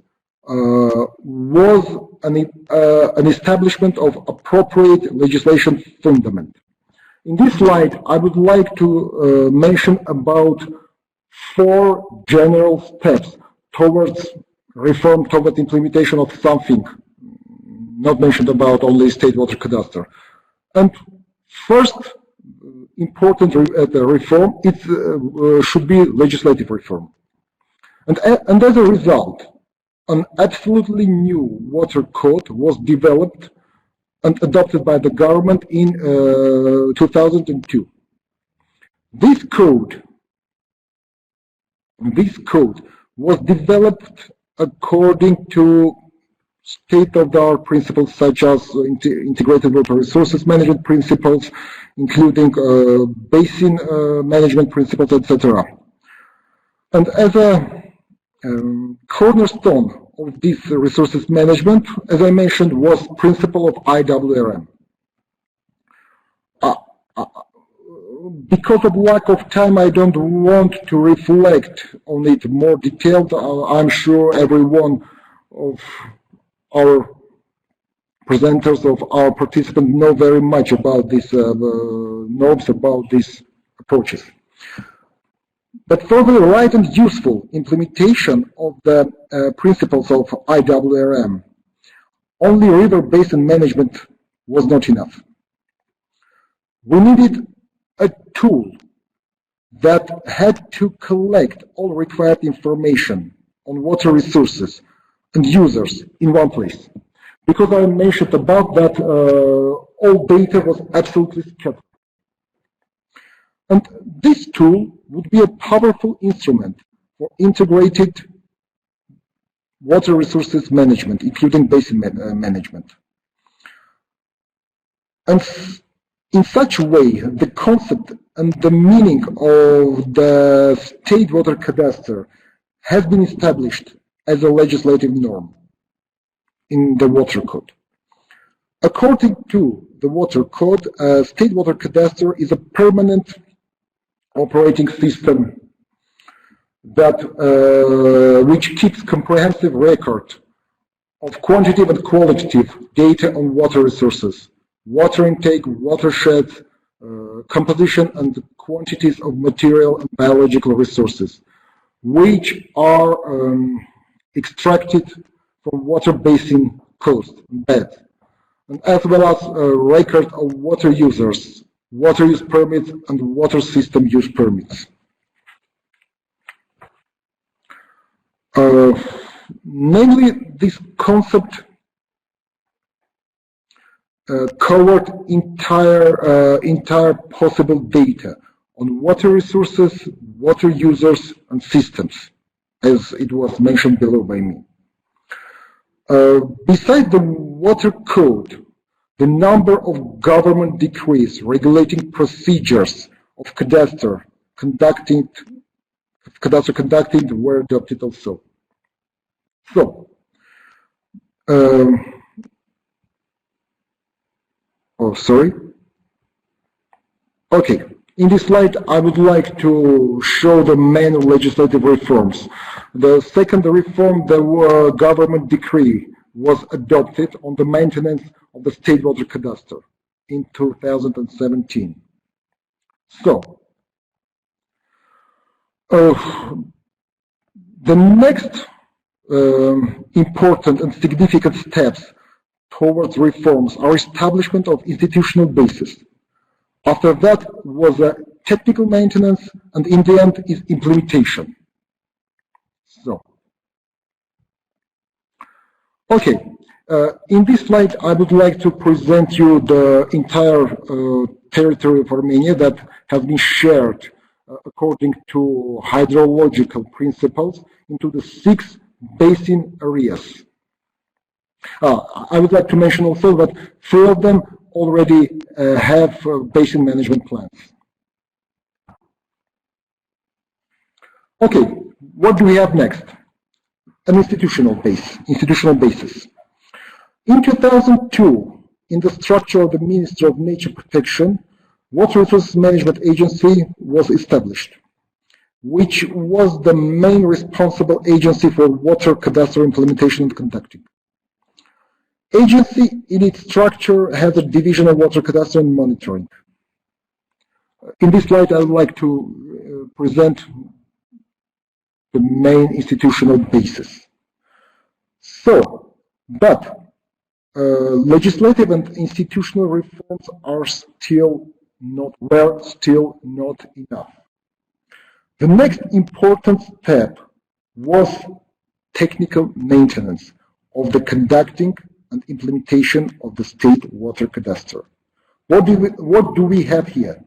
was an establishment of appropriate legislation fundament. In this slide, I would like to mention about 4 general steps towards reform, toward implementation of something not mentioned about only state water cadastre. And first important reform should be legislative reform. And as a result, an absolutely new water code was developed and adopted by the government in 2002. This code was developed according to state-of-the-art principles such as integrated water resources management principles, including basin management principles, etc. And as a cornerstone of this resources management, as I mentioned, was principle of IWRM. Because of lack of time, I don't want to reflect on it more detailed. I'm sure every one of our presenters, of our participants, know very much about these norms, about these approaches. But for the right and useful implementation of the principles of IWRM, only river basin management was not enough. We needed a tool that had to collect all required information on water resources and users in one place. Because I mentioned about that, all data was absolutely scattered. And this tool would be a powerful instrument for integrated water resources management, including basin management. And in such a way, the concept and the meaning of the state water cadastre has been established as a legislative norm in the water code. According to the water code, state water cadastre is a permanent operating system that which keeps comprehensive record of quantitative and qualitative data on water resources, water intake, watersheds, composition and quantities of material and biological resources, which are extracted from water basin coast and bed, and as well as a record of water users, water use permits and water system use permits. Namely, this concept covered entire possible data on water resources, water users, and systems, as it was mentioned below by me. Besides the water code, the number of government decrees regulating procedures of cadastre conducting were adopted also. So, Okay, in this slide, I would like to show the main legislative reforms. The second reform, the government decree, was adopted on the maintenance of the state water cadastre in 2017. So, the next important and significant steps towards reforms are establishment of institutional basis. After that was a technical maintenance, and in the end is implementation. So, okay, in this slide I would like to present you the entire territory of Armenia that has been shared according to hydrological principles into the 6 basin areas. I would like to mention also that 3 of them already have basin management plans. Okay, what do we have next? An institutional basis. In 2002, in the structure of the Ministry of Nature Protection, Water Resources Management Agency was established, which was the main responsible agency for water cadastre implementation and conducting. Agency in its structure has a division of water cadastre and monitoring. In this slide, I would like to present the main institutional basis. Legislative and institutional reforms were still not enough. The next important step was technical maintenance of the conducting and implementation of the state water cadastre. What do we have here?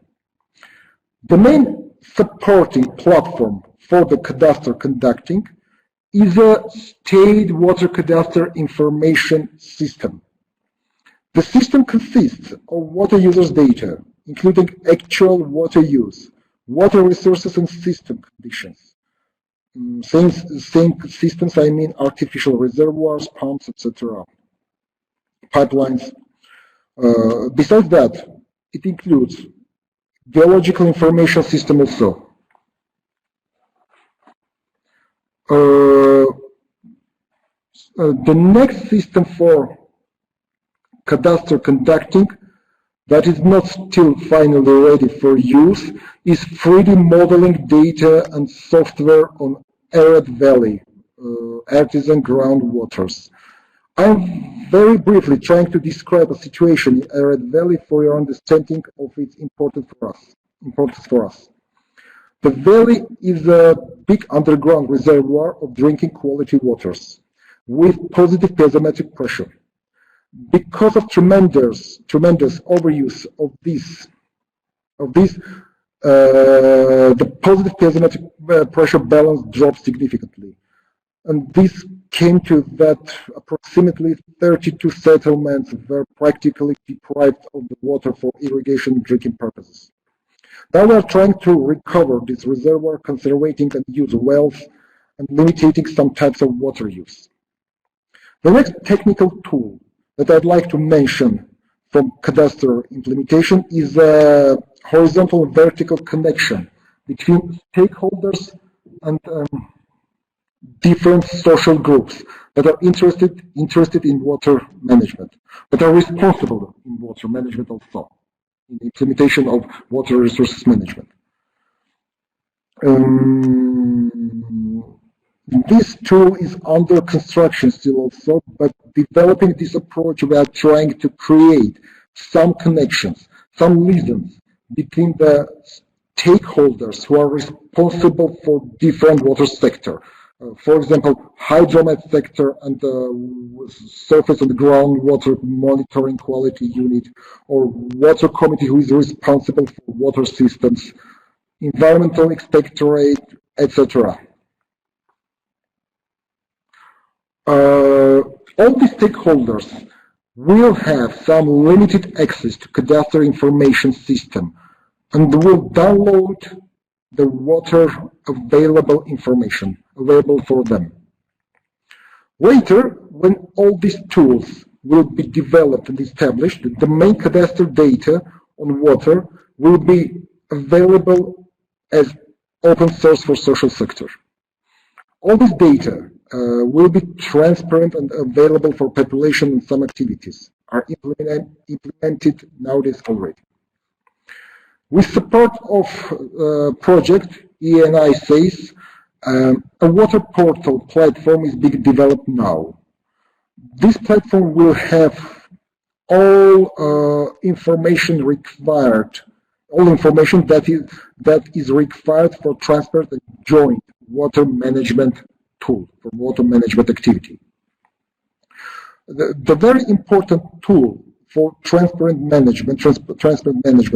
The main supporting platform for the cadastre conducting is a state water cadastre information system. The system consists of water users' data, including actual water use, water resources and system conditions. Saying systems, I mean artificial reservoirs, pumps, etc., pipelines. Besides that, it includes geological information system also. The next system for cadastre conducting that is not still finally ready for use is 3D modeling data and software on arid valley, artisan groundwaters. I'm very briefly trying to describe a situation in arid valley for your understanding of its importance for us. The valley is a big underground reservoir of drinking quality waters with positive piezometric pressure. Because of tremendous overuse of the positive piezometric pressure balance dropped significantly. And this came to that approximately 32 settlements were practically deprived of the water for irrigation and drinking purposes. Now we are trying to recover this reservoir, conserving and use wells, and limiting some types of water use. The next technical tool that I'd like to mention from cadastre implementation is a horizontal and vertical connection between stakeholders and different social groups that are interested in water management, but are responsible in water management also, in the implementation of water resources management. This tool is under construction still also, but developing this approach, we are trying to create some connections, some liaisons between the stakeholders who are responsible for different water sector. For example, hydromet sector and the surface and groundwater monitoring quality unit, or water committee who is responsible for water systems, environmental inspectorate, etc. All the stakeholders will have some limited access to cadastre information system and will download the water available information available for them. Later, when all these tools will be developed and established, the main cadastre data on water will be available as open source for social sector. All this data will be transparent and available for population, and some activities are implemented nowadays already. With support of project ENI says, a water portal platform is being developed now. This platform will have all information required, all information that is required for transparent and joint water management tool, for water management activity. The very important tool for transparent management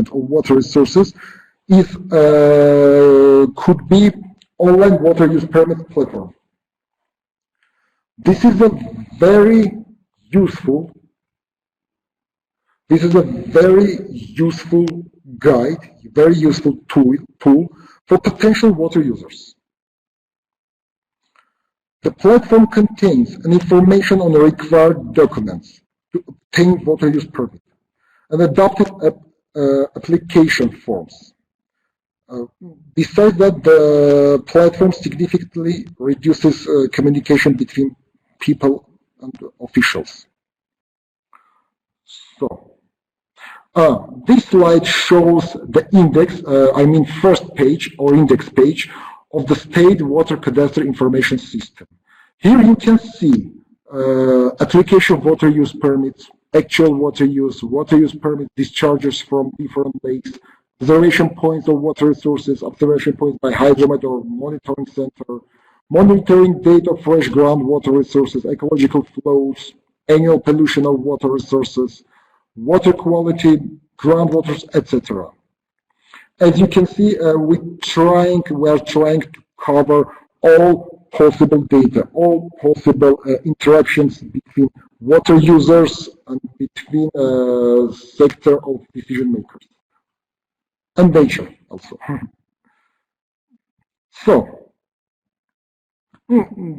of water resources is could be online water use permit platform. This is a very useful guide, very useful tool for potential water users. The platform contains an information on the required documents to obtain water use permit and adopted application forms. Besides that, the platform significantly reduces communication between people and officials. So, this slide shows the index, first page or index page of the state water cadastre information system. Here you can see application water use permits, actual water use permits, discharges from different lakes, observation points of water resources, observation points by hydromet or monitoring center, monitoring data of fresh groundwater resources, ecological flows, annual pollution of water resources, water quality, groundwaters, etc. As you can see, we are trying to cover all possible data, all possible interactions between water users and between sector of decision makers and nature also. So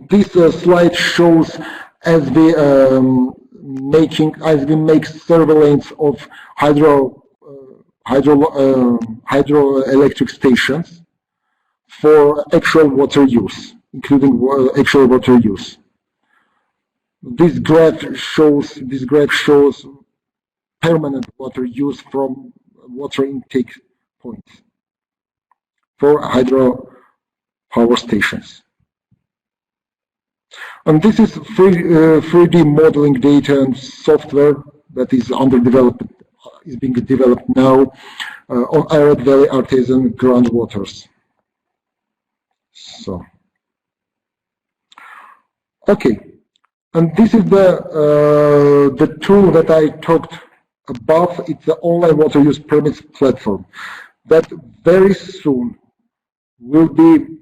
this slide shows as we make surveillance of hydroelectric stations for actual water use, including actual water use. This graph shows permanent water use from water intake points for hydro power stations. And this is 3D modeling data and software that is under development, is being developed now on Arid Valley artesian groundwaters. So, okay, and this is the tool that I talked about. It's the online water use permits platform that very soon will be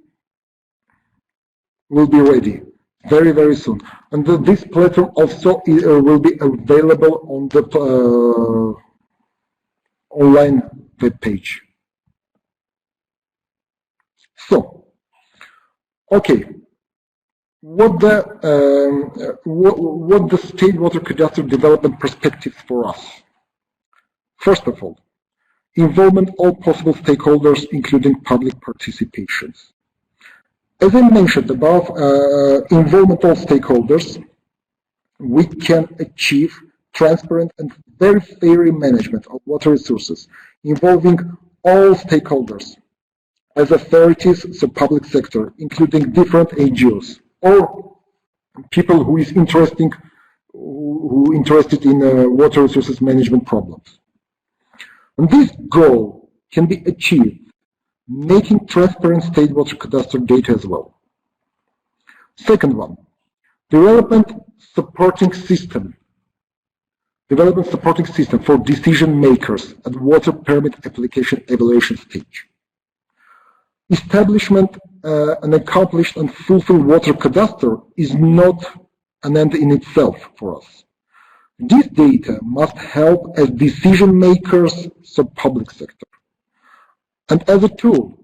ready. Very, very soon. And this platform also will be available on the online web page. So, okay, what the state water cadastre development perspectives for us? First of all, involvement all possible stakeholders, including public participations. As I mentioned above, involvement all stakeholders, we can achieve transparent and very fair management of water resources, involving all stakeholders, as authorities, the public sector, including different NGOs, or people who is interested in water resources management problems. And this goal can be achieved making transparent state water cadastre data as well. Second one, development supporting system for decision makers at water permit application evaluation stage. Establishment an accomplished and fulfilled water cadastre is not an end in itself for us. This data must help as decision makers, so public sector, and as a tool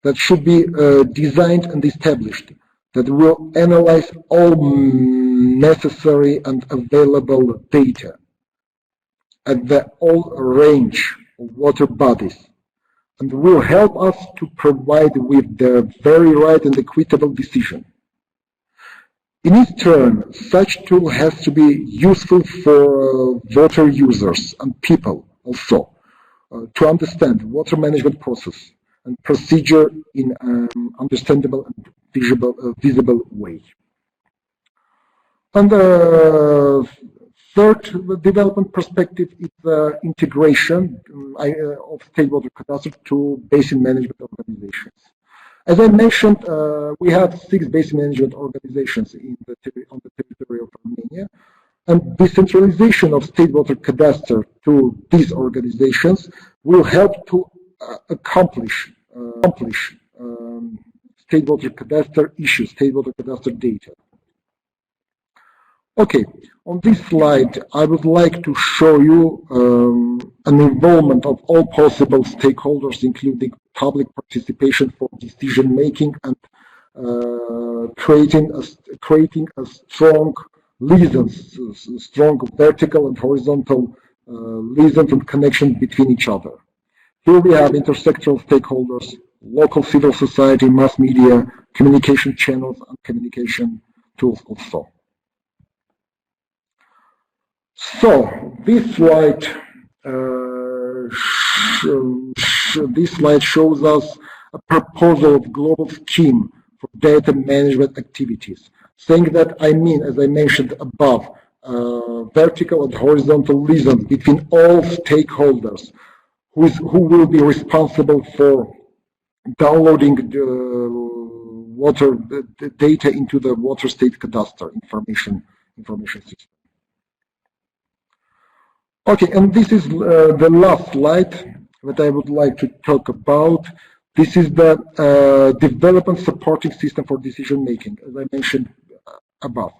that should be designed and established that will analyze all necessary and available data at the all range of water bodies, and will help us to provide with the very right and equitable decision. In its turn, such tool has to be useful for water users and people also to understand water management process and procedure in an understandable and visible way. And the third development perspective is the integration of state water cadastre to basin management organizations. As I mentioned, we have 6 basin management organizations on the territory of Armenia, and decentralization of state water cadastre to these organizations will help to accomplish state water cadastre issues, state water cadastre data. Okay, on this slide, I would like to show you an involvement of all possible stakeholders, including public participation for decision making and creating a strong liaisons, strong vertical and horizontal liaisons and connection between each other. Here we have intersectoral stakeholders, local civil society, mass media, communication channels, and communication tools also. So this slide shows us a proposal of global scheme for data management activities, saying that as I mentioned above, vertical and horizontal liaison between all stakeholders who will be responsible for downloading the data into the water state cadastre information system. Okay, and this is the last slide that I would like to talk about. This is the development supporting system for decision making, as I mentioned above.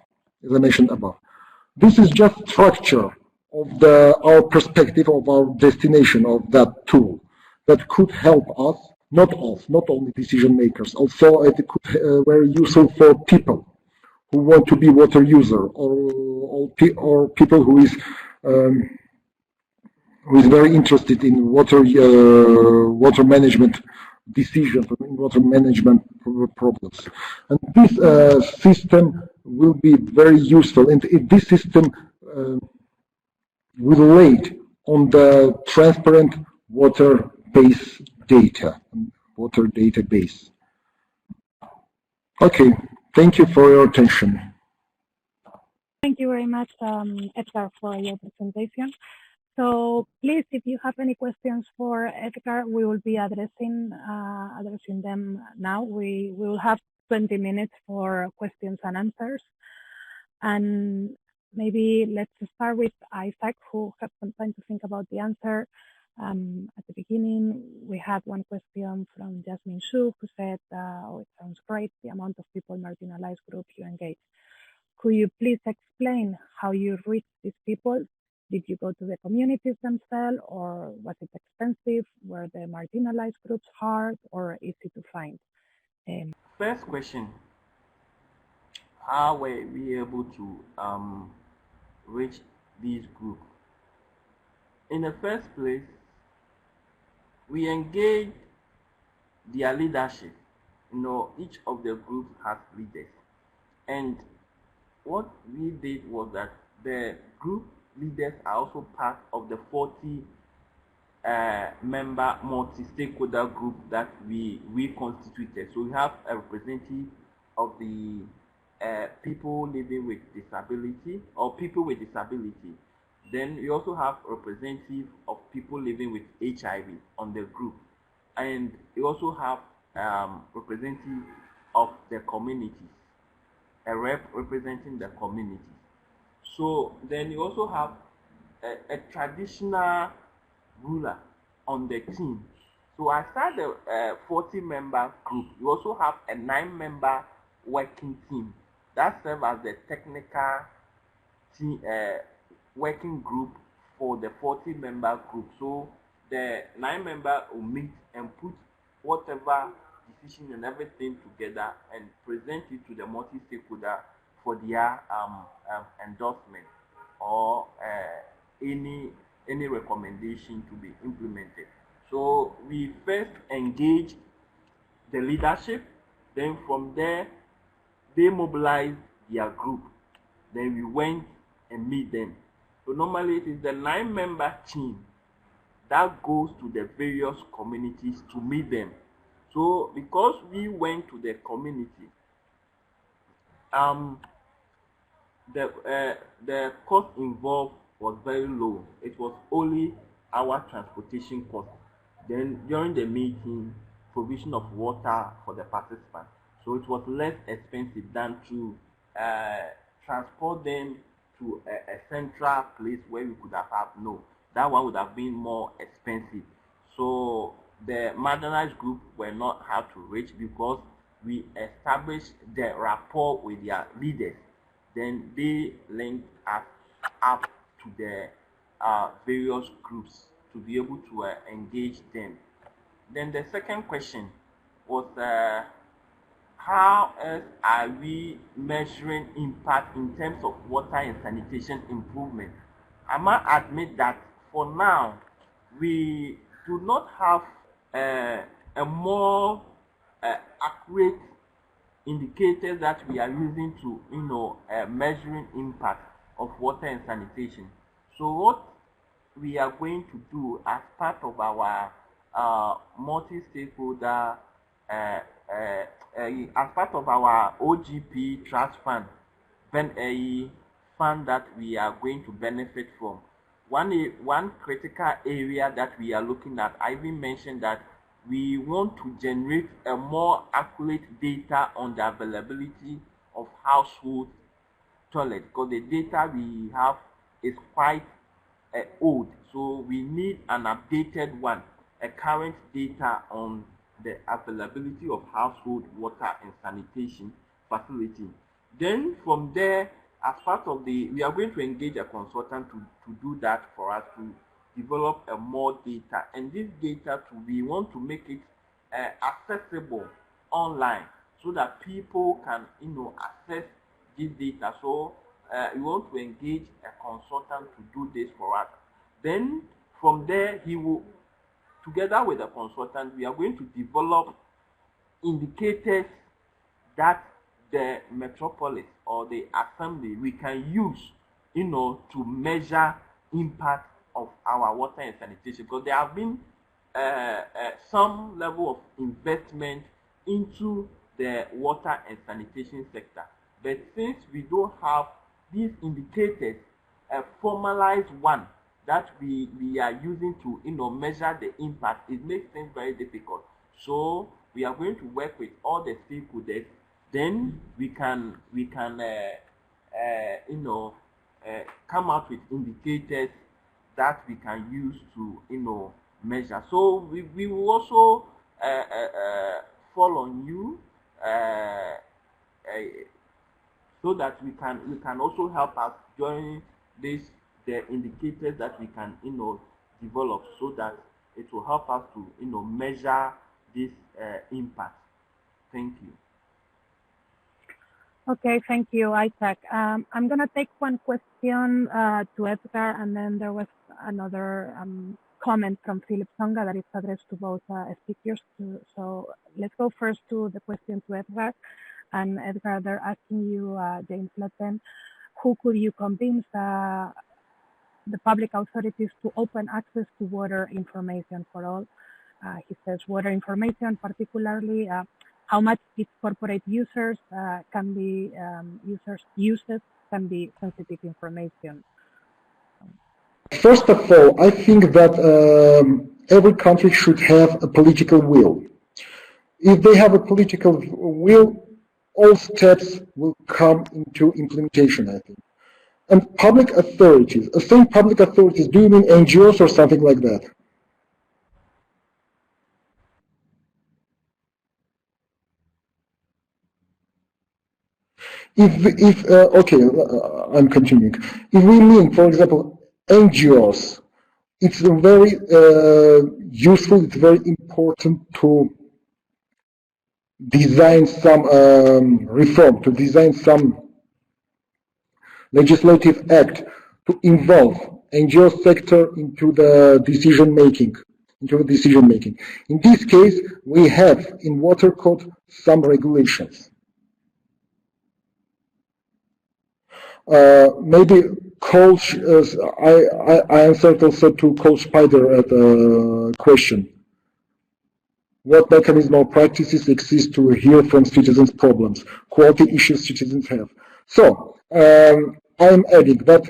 This is just structure of our perspective of our destination of that tool that could help us, not only decision makers. Also, it could very useful for people who want to be water user or people who is very interested in water management decisions, water management problems. And this system will be very useful. And this system will lay on the transparent water base data, water database. Okay, thank you for your attention. Thank you very much, Edgar, for your presentation. So please, if you have any questions for Edgar, we will be addressing them now. We will have 20 minutes for questions and answers. And maybe let's start with Isaac, who has some time to think about the answer. At the beginning, we had one question from Jasmine Shu, who said, it sounds great, the amount of people, marginalized groups you engage. Could you please explain how you reach these people? Did you go to the communities themselves, or was it expensive? Were the marginalized groups hard or easy to find? First question, how were we able to reach these groups? In the first place, we engaged their leadership. Each of the groups has leaders. And what we did was that the group leaders are also part of the 40 member multi-stakeholder group that we constituted. So we have a representative of the people living with disability or people with disability. Then we also have a representative of people living with HIV on the group. And we also have representative of the communities, a rep representing the communities. So then you also have a traditional ruler on the team. So aside the 40-member group, you also have a 9-member working team that serves as the technical team, working group for the 40-member group. So the 9-member will meet and put whatever decision and everything together and present it to the multi-stakeholder for their endorsement or any recommendation to be implemented. So we first engage the leadership, then from there they mobilized their group. Then we went and meet them. So normally it is the 9-member team that goes to the various communities to meet them. So because we went to the community, the cost involved was very low. It was only our transportation cost. Then during the meeting, provision of water for the participants. So it was less expensive than to transport them to a central place where we could have had no. That one would have been more expensive. So the marginalized group were not hard to reach because we established the rapport with their leaders. Then they linked us up to the various groups to be able to engage them. Then the second question was how else are we measuring impact in terms of water and sanitation improvement? I must admit that for now, we do not have a more accurate indicators that we are using to, measuring impact of water and sanitation. So what we are going to do as part of our multi-stakeholder, as part of our OGP trust fund, fund that we are going to benefit from. One critical area that we are looking at, I even mentioned that we want to generate a more accurate data on the availability of household toilet, because the data we have is quite old, so we need an updated one, a current data on the availability of household water and sanitation facility. Then from there, as part of we are going to engage a consultant to do that for us, to develop a more data, and this data we want to make it accessible online so that people can access this data. So we want to engage a consultant to do this for us. Then from there, he will, together with the consultant, we are going to develop indicators that the metropolis or the assembly we can use, to measure impact of our water and sanitation, because there have been some level of investment into the water and sanitation sector. But since we don't have these indicators, a formalized one that we are using to measure the impact, it makes things very difficult. So we are going to work with all the stakeholders. Then we can come out with indicators that we can use to measure. So we will also fall on you so that we can also help us join the indicators that we can develop, so that it will help us to measure this impact. Thank you. Okay, thank you, Isaac. I'm going to take one question to Edgar, and then there was another comment from Philip Songa that is addressed to both speakers. So let's go first to the question to Edgar. And Edgar, they're asking you, James Letten, who could you convince the public authorities to open access to water information for all? He says water information, particularly how much its corporate users can be can be sensitive information. First of all, I think that every country should have a political will. If they have a political will, all steps will come into implementation, I think. And public authorities, saying public authorities, do you mean NGOs or something like that? Okay, I'm continuing. If we mean, for example, NGOs, it's very useful, it's very important to design some reform, to design some legislative act to involve NGO sector into the decision making. In this case, we have in Water Code some regulations. Maybe Coach, I answered also to Coach Spider at the question. What mechanism or practices exist to hear from citizens' problems, quality issues citizens have? So, I'm adding that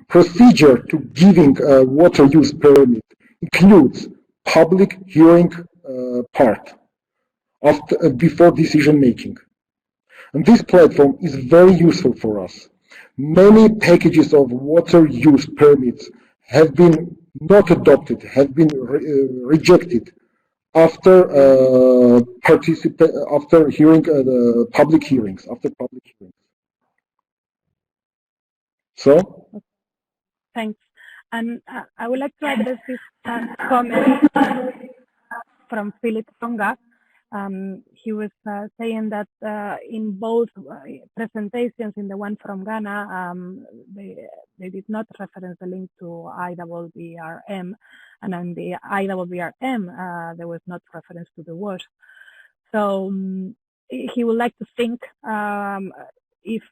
procedure to giving a water use permit includes public hearing part before decision making. And this platform is very useful for us. Many packages of water use permits have been not adopted, have been rejected after hearing the public hearings. So. Thanks. And I would like to address this comment from Philip Songa. He was saying that in both presentations, in the one from Ghana, they did not reference the link to IWBRM, and on the IWBRM, there was not reference to the WASH. So he would like to think if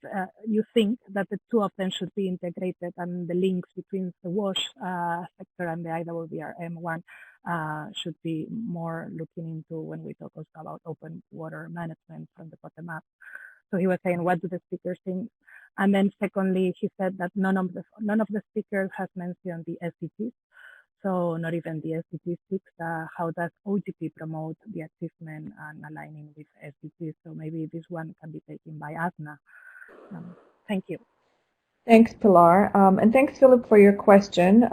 you think that the two of them should be integrated, and the links between the WASH sector and the IWBRM one should be more looking into when we talk also about open water management from the bottom up. So he was saying, what do the speakers think? And then secondly, he said that none of the speakers has mentioned the SDGs. So not even the SDG 6, how does OGP promote the achievement and aligning with SDGs? So maybe this one can be taken by Adna. Thank you. Thanks, Pilar. And thanks, Philip, for your question.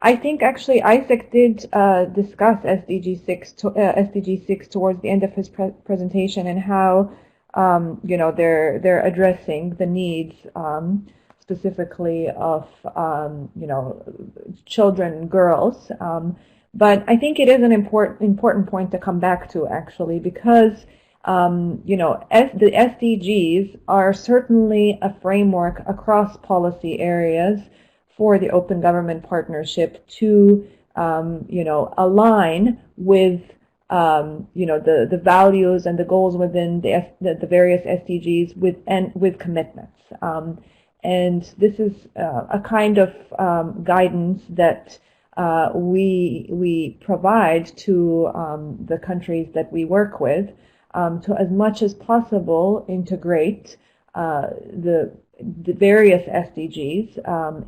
I think actually Isaac did discuss SDG 6 towards the end of his presentation, and how you know, they're addressing the needs specifically of you know, children and girls. But I think it is an important point to come back to, actually, because you know, the SDGs are certainly a framework across policy areas for the Open Government Partnership to you know, align with you know, the values and the goals within the various SDGs with commitments. And this is a kind of guidance that we provide to the countries that we work with, to as much as possible integrate the various SDGs,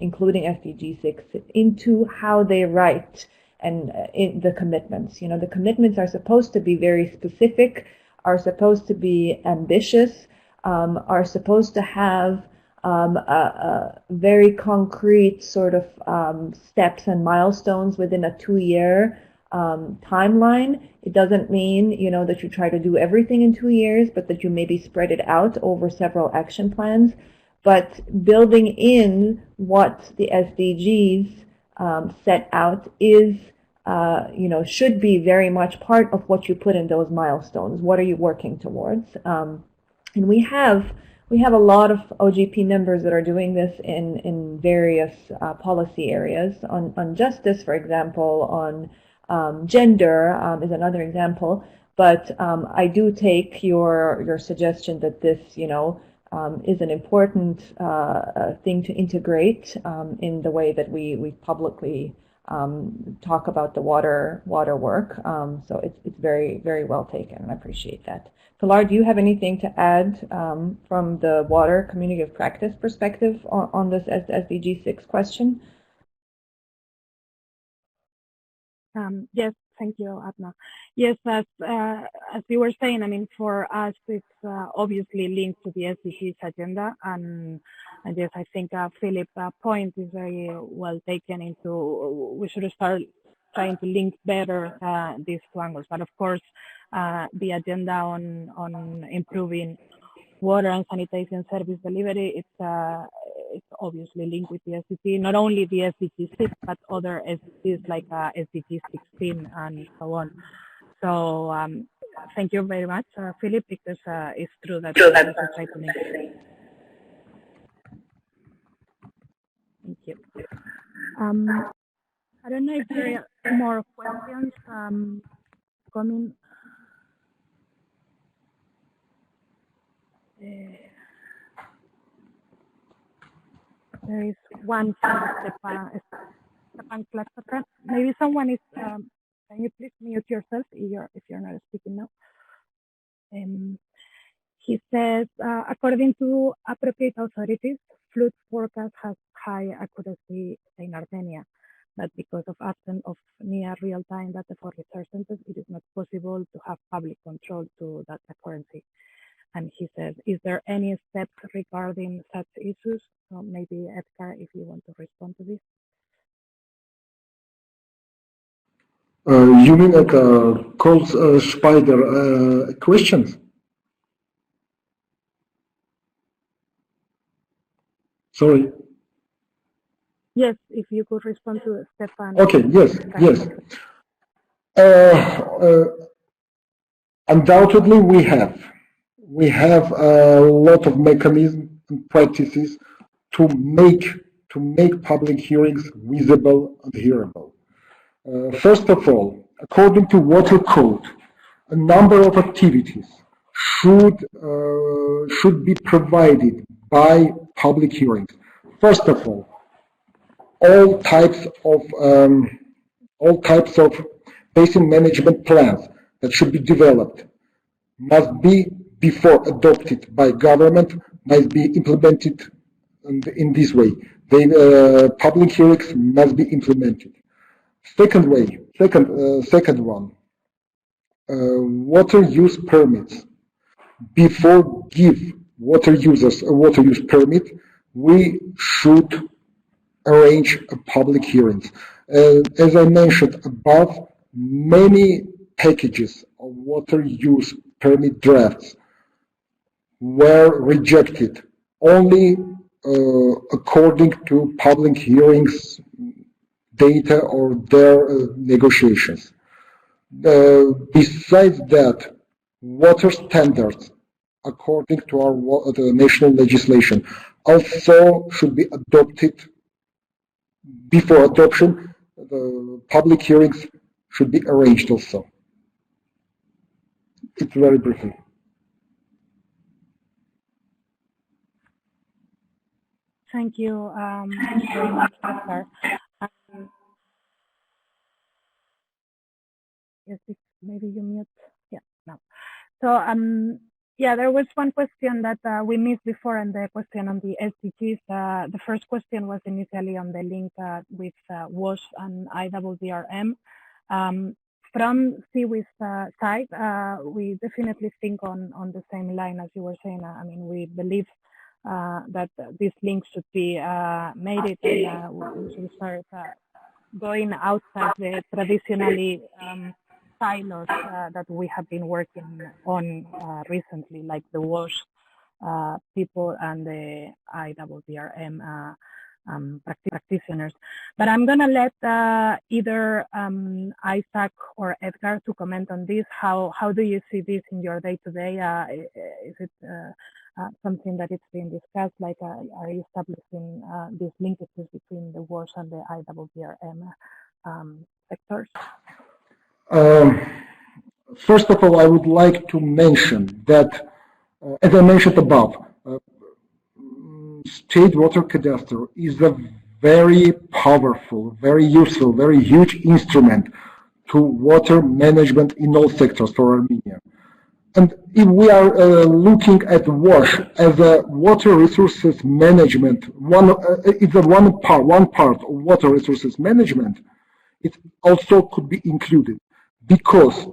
including SDG 6, into how they write and in the commitments. You know, the commitments are supposed to be very specific, are supposed to be ambitious, are supposed to have a very concrete sort of steps and milestones within a 2-year timeline. It doesn't mean, you know, that you try to do everything in 2 years, but that you maybe spread it out over several action plans. But building in what the SDGs set out is, you know, should be very much part of what you put in those milestones. What are you working towards? And we have a lot of OGP members that are doing this in various policy areas. On justice, for example, on gender is another example. But I do take your suggestion that this, you know, is an important thing to integrate in the way that we publicly talk about the water work. So it's very, very well taken, and I appreciate that. Pilar, do you have anything to add from the water community of practice perspective on this SDG 6 question? Yes, thank you, Adna. Yes, as you were saying, I mean, for us, it's obviously linked to the SDGs agenda, and yes, I think Philip's point is very well taken. Into we should start trying to link better these two angles. But of course, the agenda on improving water and sanitation service delivery, it's obviously linked with the SDG, not only the SDG 6, but other SDGs like SDG 16 and so on. So thank you very much, Philip, because it's true that we try to link. Thank you. I don't know if there are more questions coming. There is one from Stepan Klatsakan. Maybe someone is, can you please mute yourself if you're not speaking now? He says, according to appropriate authorities, flood forecast has high accuracy in Armenia, but because of absence of near real-time data for research centers, it is not possible to have public control to that accuracy. And he says, is there any steps regarding such issues? So maybe Edgar, if you want to respond to this. You mean like Cold Spider questions? Sorry. Yes, if you could respond to Stefan. Okay, yes. Undoubtedly, we have a lot of mechanisms and practices to make public hearings visible and hearable. First of all, according to Water Code, a number of activities should be provided by public hearings. First of all types of basin management plans that should be developed must be, before adopted by government, must be implemented in this way. Public hearings must be implemented. Second one, water use permits. Before give water users a water use permit, we should arrange a public hearings. As I mentioned above, many packages of water use permit drafts were rejected only according to public hearings data or their negotiations. Besides that, water standards, according to our the national legislation, also should be adopted. Before adoption, the public hearings should be arranged also. It's very briefly. Thank you very much, Oscar. Yes, maybe you mute. Yeah, no. So yeah, there was one question that we missed before, and the question on the SDGs. The first question was initially on the link with WASH and IWDRM. From CWI's side, we definitely think on the same line as you were saying. I mean, we believe that these links should be made it, and we should start going outside the traditionally silos that we have been working on recently, like the WASH people and the IWDRM practitioners. But I'm going to let either Isaac or Edgar to comment on this. How do you see this in your day-to-day? Is it something that it's being discussed? Like, are you establishing these linkages between the WASH and the IWDRM sectors? First of all, I would like to mention that, as I mentioned above, state water cadastre is a very powerful, very useful, very huge instrument to water management in all sectors for Armenia. And if we are looking at WASH as a water resources management, it's one part of water resources management, it also could be included, because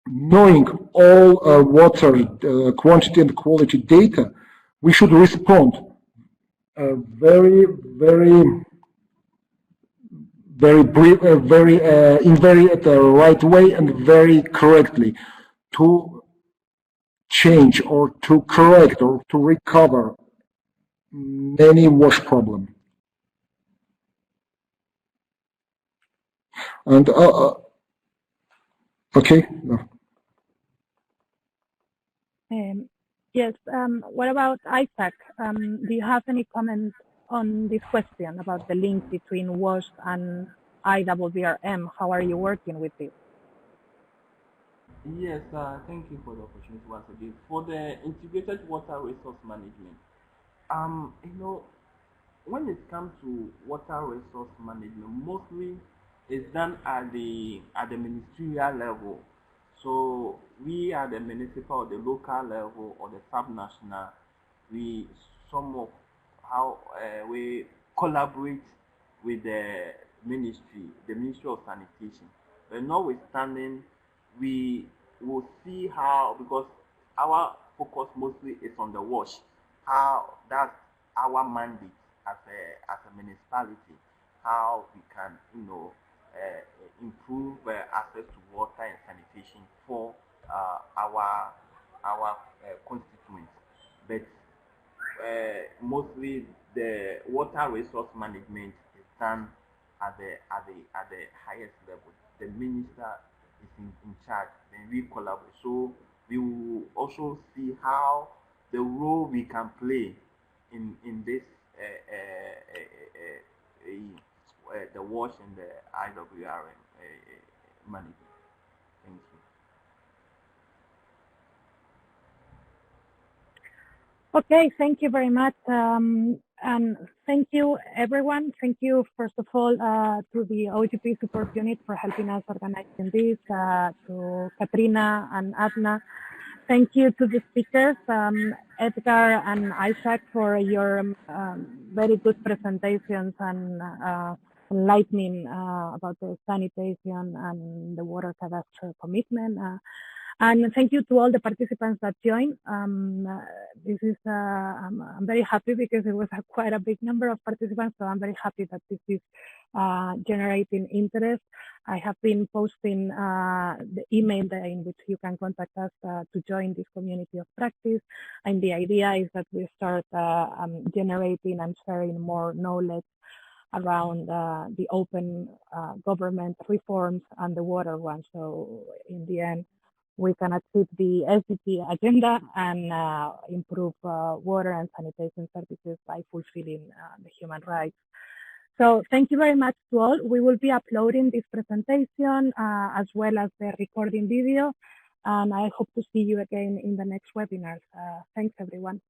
knowing all water quantity and quality data, we should respond very at the right way and very correctly to change or to correct or to recover many WASH problem. And okay. No. Yes. What about Isaac? Do you have any comments on this question about the link between WASH and IWDRM? How are you working with this? Yes, thank you for the opportunity once again. For the integrated water resource management, you know, when it comes to water resource management, mostly it's done at the ministerial level. So we at the municipal or the local level or the subnational, we some of how we collaborate with the Ministry of Sanitation. But notwithstanding, we will see how, because our focus mostly is on the WASH, how that's our mandate as a municipality, how we can improve access to water and sanitation for our constituents. But mostly the water resource management is done at the highest level. The minister is in charge, then we collaborate. So we will also see how the role we can play in this the wash and the IWRM management. Thank you. Okay, thank you very much. And thank you, everyone. Thank you, first of all, to the OGP support unit for helping us organizing this, to Katrina and Adna. Thank you to the speakers, Edgar and Isaac, for your very good presentations and enlightening about the sanitation and the water cadastre commitment. And thank you to all the participants that joined. This is I'm very happy because it was quite a big number of participants, so I'm very happy that this is generating interest. I have been posting the email in which you can contact us to join this community of practice. And the idea is that we start generating and sharing more knowledge around the open government reforms and the water one. So in the end, we can achieve the SDG agenda and improve water and sanitation services by fulfilling the human rights. So thank you very much to all. We will be uploading this presentation as well as the recording video. And I hope to see you again in the next webinars. Thanks, everyone.